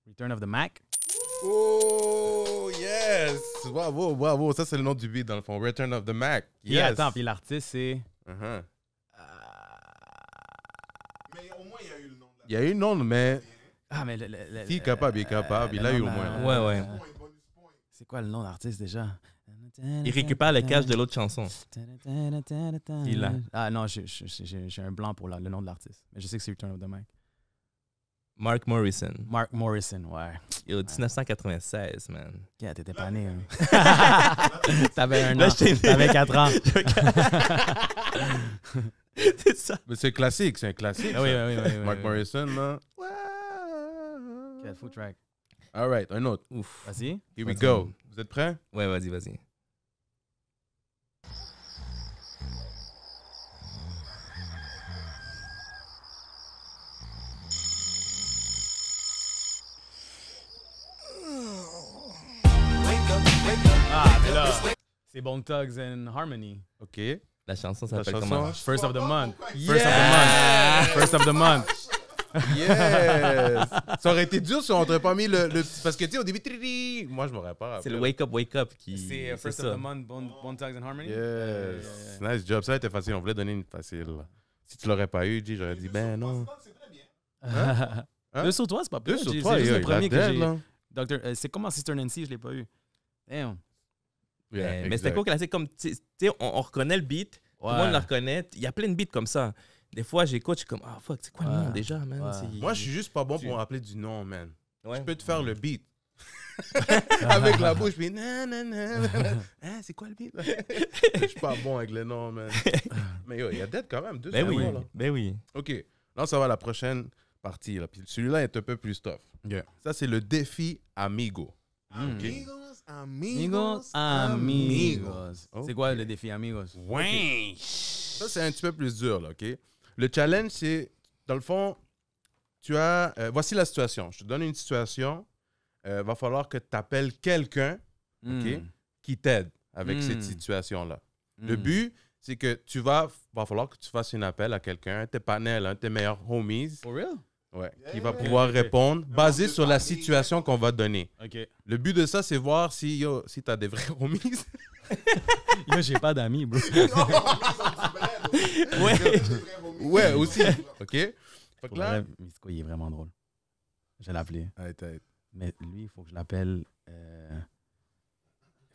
Speaker 3: Return of the Mac.
Speaker 1: Oh, yes! Bravo. Ça, c'est le nom du beat, dans le fond. Return of the Mac.
Speaker 3: Puis
Speaker 1: Yes!
Speaker 3: attends, puis l'artiste, c'est...
Speaker 1: Uh-huh.
Speaker 4: Mais au moins, il y a eu le nom de la
Speaker 1: Il y a eu non, mais
Speaker 3: Ah, mais
Speaker 1: s'il est capable, il est capable. Il
Speaker 3: le
Speaker 1: a eu
Speaker 3: nom
Speaker 1: au
Speaker 3: de
Speaker 1: moins.
Speaker 3: la-
Speaker 2: Ouais.
Speaker 4: point, bonus point.
Speaker 3: C'est quoi le nom d'artiste déjà?
Speaker 2: Il récupère le cash de l'autre chanson. Il l'a.
Speaker 3: Ah non, j'ai un blanc pour le nom de l'artiste. Mais je sais que c'est Return of the Mac.
Speaker 2: Mark Morrison.
Speaker 3: Mark Morrison, ouais.
Speaker 2: Yo, 1996, man.
Speaker 3: Yeah, t'étais pas né. Hein. T'avais un
Speaker 2: Là,
Speaker 3: an.
Speaker 2: j'étais né.
Speaker 3: T'avais 4 ans.
Speaker 2: C'est ça.
Speaker 1: Mais c'est classique, c'est un classique.
Speaker 3: Ah oui,
Speaker 1: ça.
Speaker 3: oui, oui, oui,
Speaker 1: Mark
Speaker 3: oui.
Speaker 1: Morrison, là.
Speaker 3: Quel full track.
Speaker 1: All right, un autre.
Speaker 2: Ouf.
Speaker 3: Vas-y.
Speaker 1: Here we
Speaker 2: Vas-y.
Speaker 1: go. Vous êtes prêts?
Speaker 2: Ouais, vas-y.
Speaker 3: Ah, mais là, c'est Bone Thugs and Harmony.
Speaker 1: OK.
Speaker 2: La chanson
Speaker 1: La
Speaker 2: s'appelle
Speaker 1: chanson?
Speaker 2: comment?
Speaker 3: First of the month.
Speaker 1: Yeah!
Speaker 3: First of the month.
Speaker 1: Yes! Ça aurait été dur si on n'aurait pas mis le petit... Parce que, tu sais, au début, triri, moi, je m'aurais pas
Speaker 2: C'est
Speaker 1: rappelé.
Speaker 2: le Wake Up qui.
Speaker 3: C'est First
Speaker 2: ça.
Speaker 3: of the month, Bone Thugs and Harmony.
Speaker 1: Yes. Nice job. Ça a été facile. On voulait donner une facile. Là. Si tu l'aurais pas eu, G, j'aurais dit, ben non.
Speaker 4: C'est très bien.
Speaker 1: Hein?
Speaker 3: Deux sur trois, c'est pas pire.
Speaker 1: Deux sur
Speaker 3: C'est
Speaker 1: trois,
Speaker 3: juste
Speaker 1: yo,
Speaker 3: le premier
Speaker 1: il
Speaker 3: que
Speaker 1: a dead,
Speaker 3: j'ai.
Speaker 1: là.
Speaker 3: C'est comment Sister Nancy, je l'ai pas eu. Damn.
Speaker 1: Yeah,
Speaker 2: Mais c'était
Speaker 1: exact.
Speaker 2: cool classique comme tu sais on reconnaît le beat, tout le monde le reconnaît. Il y a plein de beats comme ça. Des fois j'écoute, je suis comme ah fuck, c'est quoi le
Speaker 3: Ouais.
Speaker 2: nom déjà, man?
Speaker 3: Ouais.
Speaker 2: C'est-
Speaker 1: Moi, je suis juste pas bon pour me rappeler du nom, man.
Speaker 2: Ouais.
Speaker 1: Je peux te faire le beat. Avec la bouche, puis nanana. Hein, c'est quoi le beat? Je suis pas bon avec le nom, man. Mais yo, il y a dead quand même. Deux
Speaker 2: Ben
Speaker 1: sur
Speaker 2: oui,
Speaker 1: trois, là.
Speaker 2: ben oui.
Speaker 1: OK. Là, ça va à la prochaine partie. Là. Puis celui-là est un peu plus tough.
Speaker 3: Yeah.
Speaker 1: Ça, c'est le défi Amigo.
Speaker 3: Amigos, amigos.
Speaker 1: Ok.
Speaker 3: C'est quoi le défi, amigos?
Speaker 1: Ouais. Ça, c'est un petit peu plus dur, là, OK? Le challenge, c'est, dans le fond, tu as... voici la situation. Je te donne une situation. Va falloir que tu appelles quelqu'un, OK, qui t'aide avec cette situation-là. Le but, c'est que va falloir que tu fasses un appel à quelqu'un, un de tes partenaires, un de tes meilleurs homies.
Speaker 3: For real?
Speaker 1: Ouais, qui va pouvoir répondre basé sur la situation qu'on va donner.
Speaker 3: OK.
Speaker 1: Le but de ça, c'est voir si tu as des vrais homies.
Speaker 3: Yo, j'ai pas d'amis, bro.
Speaker 1: Ouais, aussi. OK? Fait que là...
Speaker 3: Mystico, il est vraiment drôle. Je vais l'appeler. Mais lui, il faut que je l'appelle... Il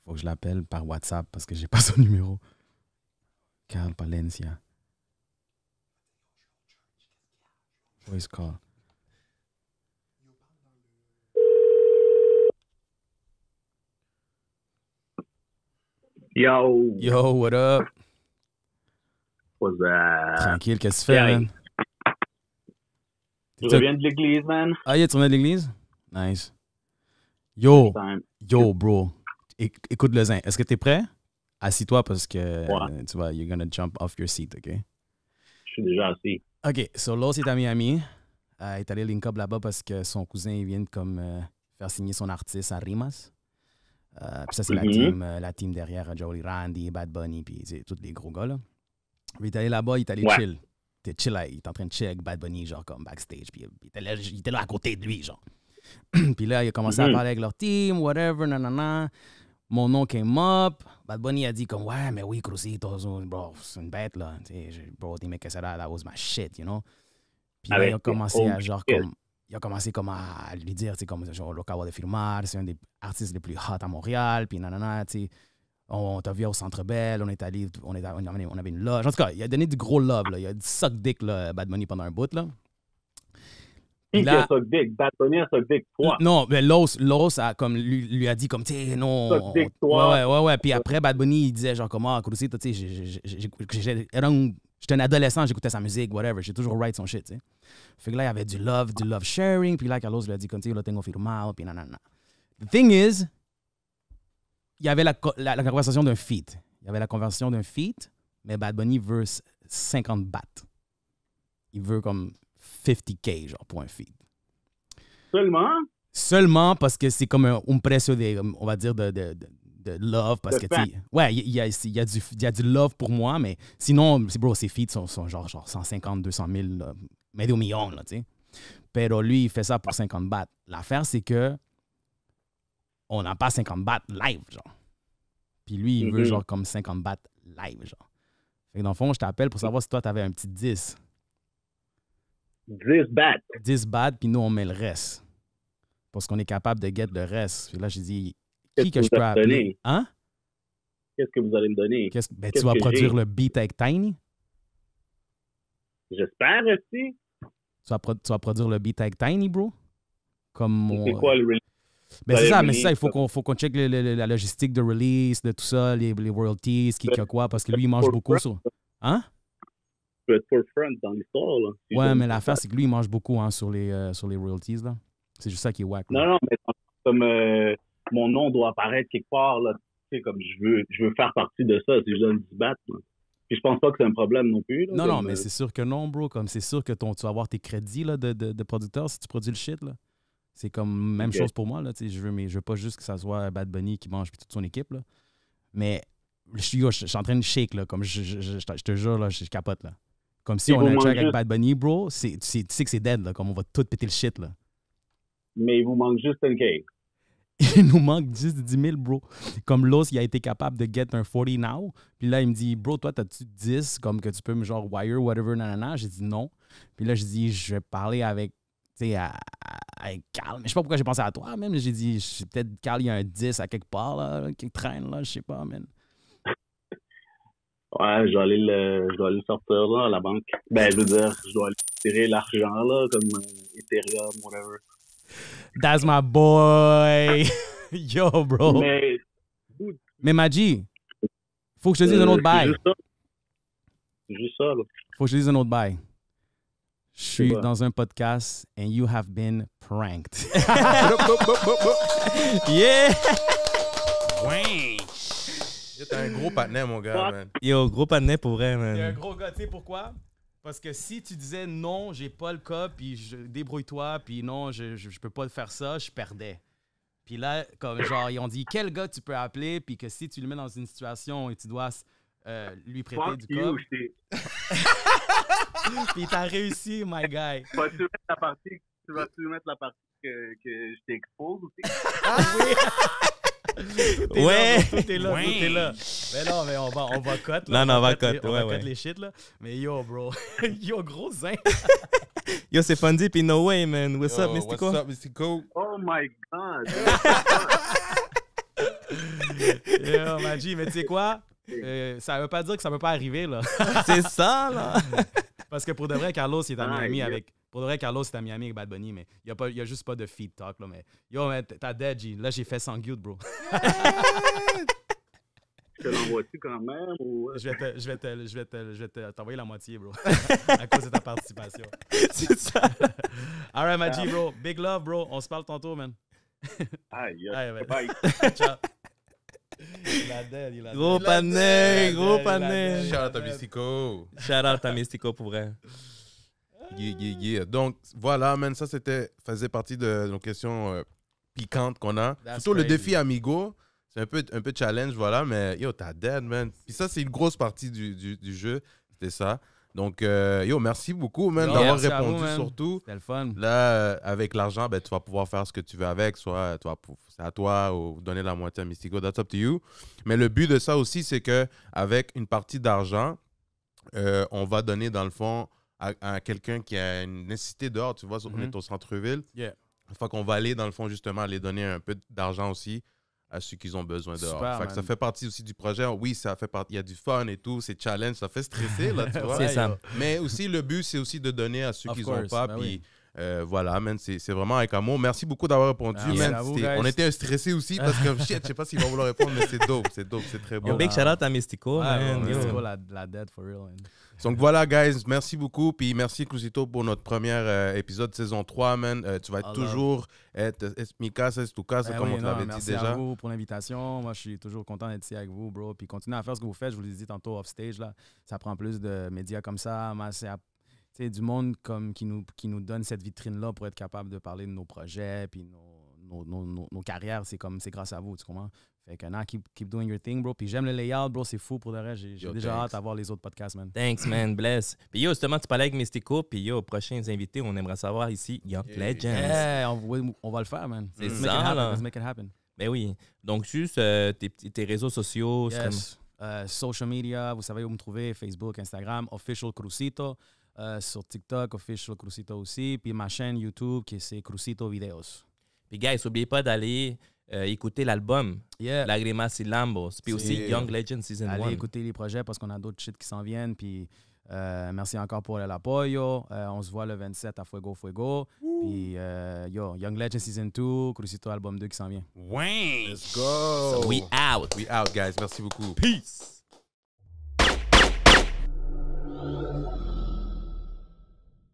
Speaker 3: faut que je l'appelle par WhatsApp parce que j'ai pas son numéro. Carl Palencia. Voice call.
Speaker 5: Yo.
Speaker 3: Yo, what up?
Speaker 5: What's that?
Speaker 3: Tranquille, qu'est-ce que tu fais, man?
Speaker 5: Je reviens de l'église, man.
Speaker 3: Ah, yeah, tu reviens de l'église? Nice. Yo, bro. Écoute le zin. Est-ce que t'es prêt? Assis-toi parce que tu vois, you're gonna jump off your seat, OK?
Speaker 5: Je suis déjà assis.
Speaker 3: OK, so Los est à Miami. Il est allé link up là-bas parce que son cousin il vient de faire signer son artiste à Rimas. Puis ça, c'est la team derrière Joey Randy, Bad Bunny, puis tous les gros gars, là. Il est allé là-bas, il est allé chill. Il est en train de chill avec Bad Bunny, genre comme backstage. Puis il était là à côté de lui, genre. Puis là, il a commencé à parler avec leur team, whatever, nanana. Mon nom came up. Bad Bunny a dit comme, ouais, mais oui, Crucito, bro, c'est une bête, là. Bro, dime que ça, that was my shit, you know. Puis là, il a commencé à genre comme... Il a commencé comme à lui dire, tu sais, comme genre, Locawa de Firmar, c'est un des artistes les plus hot à Montréal, puis nanana, tu sais, on t'a vu au Centre Bell, on est allé, on avait une loge. En tout cas, il a donné du gros love, là. Il a dit suck dick, là, Bad Bunny pendant un bout, là.
Speaker 5: Qui a suck dick? Bad Bunny a suck dick, toi.
Speaker 3: Non, mais Los a, comme, lui a dit, comme, tu sais, non.
Speaker 5: Suck dick, toi.
Speaker 3: Ouais. Puis après, Bad Bunny, il disait, genre, comme, Crucito, tu sais, j'étais un adolescent, j'écoutais sa musique, whatever. J'ai toujours write son shit, tu sais. Fait que là, il y avait du love sharing. Puis là, Carlos lui a dit, comme, tu sais, lo tengo firmado, puis nanana. The thing is, il y avait la conversation d'un feat. Mais Bad Bunny veut 50 bahts. Il veut comme 50K, genre, pour un feat. Seulement parce que c'est comme un precio de, on va dire, de love, parce que, tu sais, ouais, il y a du love pour moi, mais sinon, bro, ses feats sont genre 150, 200 000, medio million, là, tu sais. Pero lui, il fait ça pour 50 bahts. L'affaire, c'est que on n'a pas 50 bahts live, genre. Puis lui, il veut genre comme 50 bahts live, genre. Fait que dans le fond, je t'appelle pour savoir si toi, t'avais un petit 10.
Speaker 5: 10 bahts.
Speaker 3: 10 bahts, puis nous, on met le reste. Parce qu'on est capable de get le reste. Puis là, j'ai dit, qui que je peux appeler? Hein?
Speaker 5: Qu'est-ce que vous allez me donner?
Speaker 3: Ben, tu vas produire le beat avec Tiny?
Speaker 5: J'espère aussi.
Speaker 3: Tu vas produire le beat avec Tiny, bro?
Speaker 5: C'est quoi le release?
Speaker 3: Ben c'est ça, mais c'est ça, il faut qu'on check la logistique de release, de tout ça, les royalties, qui a quoi, parce que lui, il mange beaucoup sur... Hein?
Speaker 5: Tu peux être forefront dans l'histoire, là.
Speaker 3: Ouais, mais l'affaire, c'est que lui, il mange beaucoup sur les royalties, là. C'est juste ça qui est wack.
Speaker 5: Non, mais comme mon nom doit apparaître quelque part, là, tu sais, comme je veux faire partie de ça, si je donne 10 bahts, là. Puis je pense pas que c'est un problème non plus. Là,
Speaker 3: non, mais c'est sûr que non, bro. Comme c'est sûr que tu vas avoir tes crédits là, de producteur si tu produis le shit, là. C'est comme même chose pour moi, là. Je veux pas juste que ça soit Bad Bunny qui mange puis toute son équipe, là. Mais je suis en train de shake, là. Comme je te jure, là, je capote, là. Comme si on a un track avec Bad Bunny, bro, tu sais que c'est dead, là. Comme on va tout péter le shit, là.
Speaker 5: Mais il vous manque juste un cake.
Speaker 3: Il nous manque juste 10 000, bro. Comme Los, il a été capable de get un 40 now. Puis là, il me dit, bro, toi, t'as-tu 10 comme que tu peux me genre wire, whatever, nanana? J'ai dit non. Puis là, j'ai dit, je vais parler avec, tu sais, avec Carl. Mais je sais pas pourquoi j'ai pensé à toi, même. J'ai dit, peut-être Carl, il y a un 10 à quelque part, là, qui traîne, là, je sais pas, man.
Speaker 5: Ouais, je dois aller le sortir, là, à la banque. Ben, je veux dire, je dois aller tirer l'argent, là, comme Ethereum, whatever.
Speaker 3: That's my boy. Yo, bro. Mais Maji, faut que je te dise un autre bail.
Speaker 5: C'est juste ça, là.
Speaker 3: Faut que je te dise un autre bail. Je suis dans un podcast and you have been pranked. Yeah!
Speaker 1: Ouais! T'es un gros partenaire, mon gars, man.
Speaker 2: Yo, gros partenaire pour vrai, man.
Speaker 3: T'es un gros gars, tu sais pourquoi? Parce que si tu disais non, j'ai pas le cas, puis débrouille-toi, puis non, je peux pas faire ça, je perdais. Puis là, comme genre, ils ont dit quel gars tu peux appeler, puis que si tu le mets dans une situation et tu dois lui prêter du cob. Puis t'as réussi, my guy.
Speaker 5: Vas-tu mettre la partie que je t'expose aussi?
Speaker 3: Ouais! Tout est là. Mais non, mais on va cut.
Speaker 2: Non, on va cut.
Speaker 3: On va cut les shit, là. Mais yo, bro. Yo, gros zin.
Speaker 2: Yo, c'est Fonzie, puis No Way, man. What's up, Mystico?
Speaker 1: What's up, Mystico?
Speaker 5: Oh my God!
Speaker 3: Yo, Maji, mais tu sais quoi? Ça veut pas dire que ça peut pas arriver, là.
Speaker 2: C'est ça, là.
Speaker 3: Parce que pour de vrai, Carlos, il est à Miami avec... Pour de vrai, Carlos, c'est à Miami avec Bad Bunny, mais il y a juste pas de feed talk, là. Mais yo, man, t'as dead, G. Là, j'ai fait sans guide, bro.
Speaker 5: Je te l'envoie-tu quand même? Ou...
Speaker 3: Je vais t'envoyer la moitié, bro. À cause de ta participation.
Speaker 2: C'est ça.
Speaker 3: All right, Maji, bro. Big love, bro. On se parle tantôt, man.
Speaker 5: Aïe,
Speaker 3: bye. Ciao. Il a dead.
Speaker 2: Gros panais.
Speaker 1: Shout out à Mystico.
Speaker 2: Shout out à Mystico pour vrai.
Speaker 1: Yeah. Donc, voilà, man, ça faisait partie de nos questions piquantes qu'on a. Surtout le défi Amigo. C'est un peu challenge, voilà, mais yo, t'as dead, man. Puis ça, c'est une grosse partie du jeu. C'était ça. Donc, yo, merci beaucoup, man, d'avoir répondu surtout.
Speaker 3: C'était le fun.
Speaker 1: Là, avec l'argent, ben, tu vas pouvoir faire ce que tu veux avec. Soit c'est à toi ou donner la moitié à Mystico. That's up to you. Mais le but de ça aussi, c'est qu'avec une partie d'argent, on va donner, dans le fond, à quelqu'un qui a une nécessité dehors. Tu vois, on est au centre-ville.
Speaker 3: Yeah.
Speaker 1: Fait qu'on va aller, dans le fond, justement, aller donner un peu d'argent aussi à ceux qui ont besoin dehors.
Speaker 3: Super,
Speaker 1: fait que ça fait partie aussi du projet. Oui, ça fait partie. Il y a du fun et tout, c'est challenge, ça fait stresser, là, tu vois.
Speaker 2: C'est ça.
Speaker 1: Mais aussi, le but, c'est aussi de donner à ceux qui n'ont pas.
Speaker 3: Ben
Speaker 1: Puis voilà, man, c'est vraiment avec amour. Merci beaucoup d'avoir répondu, man. On était stressés aussi parce que, shit, je sais pas s'il va vouloir répondre, mais c'est dope, c'est très bon.
Speaker 2: Yo, big shout out à Mystico, man.
Speaker 3: Mystico, la dead for real, man.
Speaker 1: Donc voilà, guys, merci beaucoup. Puis merci, Crucito, pour notre premier épisode saison 3, man. Tu vas toujours être mi casa, es tu casa, comme on te l'avait dit déjà.
Speaker 3: Merci à vous pour l'invitation. Moi, je suis toujours content d'être ici avec vous, bro. Puis continuez à faire ce que vous faites. Je vous l'ai dit tantôt off-stage, là. Ça prend plus de médias comme ça. C'est du monde qui nous donne cette vitrine-là pour être capable de parler de nos projets, puis nos carrières. C'est grâce à vous, tu comprends? Fait que keep doing your thing, bro. Puis j'aime le layout, bro. C'est fou pour de vrai. J'ai déjà hâte à voir les autres podcasts, man.
Speaker 2: Thanks, man. Bless. Puis yo, justement, tu parlais avec Mystico. Puis yo, prochains invités, on aimerait savoir ici Young Legends.
Speaker 3: Yeah, on va le faire, man.
Speaker 2: C'est ça, là.
Speaker 3: Let's make it happen.
Speaker 2: Ben oui. Donc, juste tes réseaux sociaux.
Speaker 3: Yes. Social media, vous savez où me trouver. Facebook, Instagram, Official Crucito. Sur TikTok, Official Crucito aussi. Puis ma chaîne YouTube, qui c'est Crucito Videos.
Speaker 2: Puis, guys, n'oubliez pas d'aller écouter l'album Lagrimas y Lambos. Puis aussi Young Legends Season 1.
Speaker 3: Allez écouter les projets parce qu'on a d'autres shit qui s'en viennent. Puis merci encore pour l'apoyo. On se voit le 27 à Fuego Fuego. Puis Young Legends Season 2, Crucito Album 2 qui s'en vient.
Speaker 1: Ouais. Let's go.
Speaker 2: So we out.
Speaker 1: We out, guys. Merci beaucoup.
Speaker 2: Peace.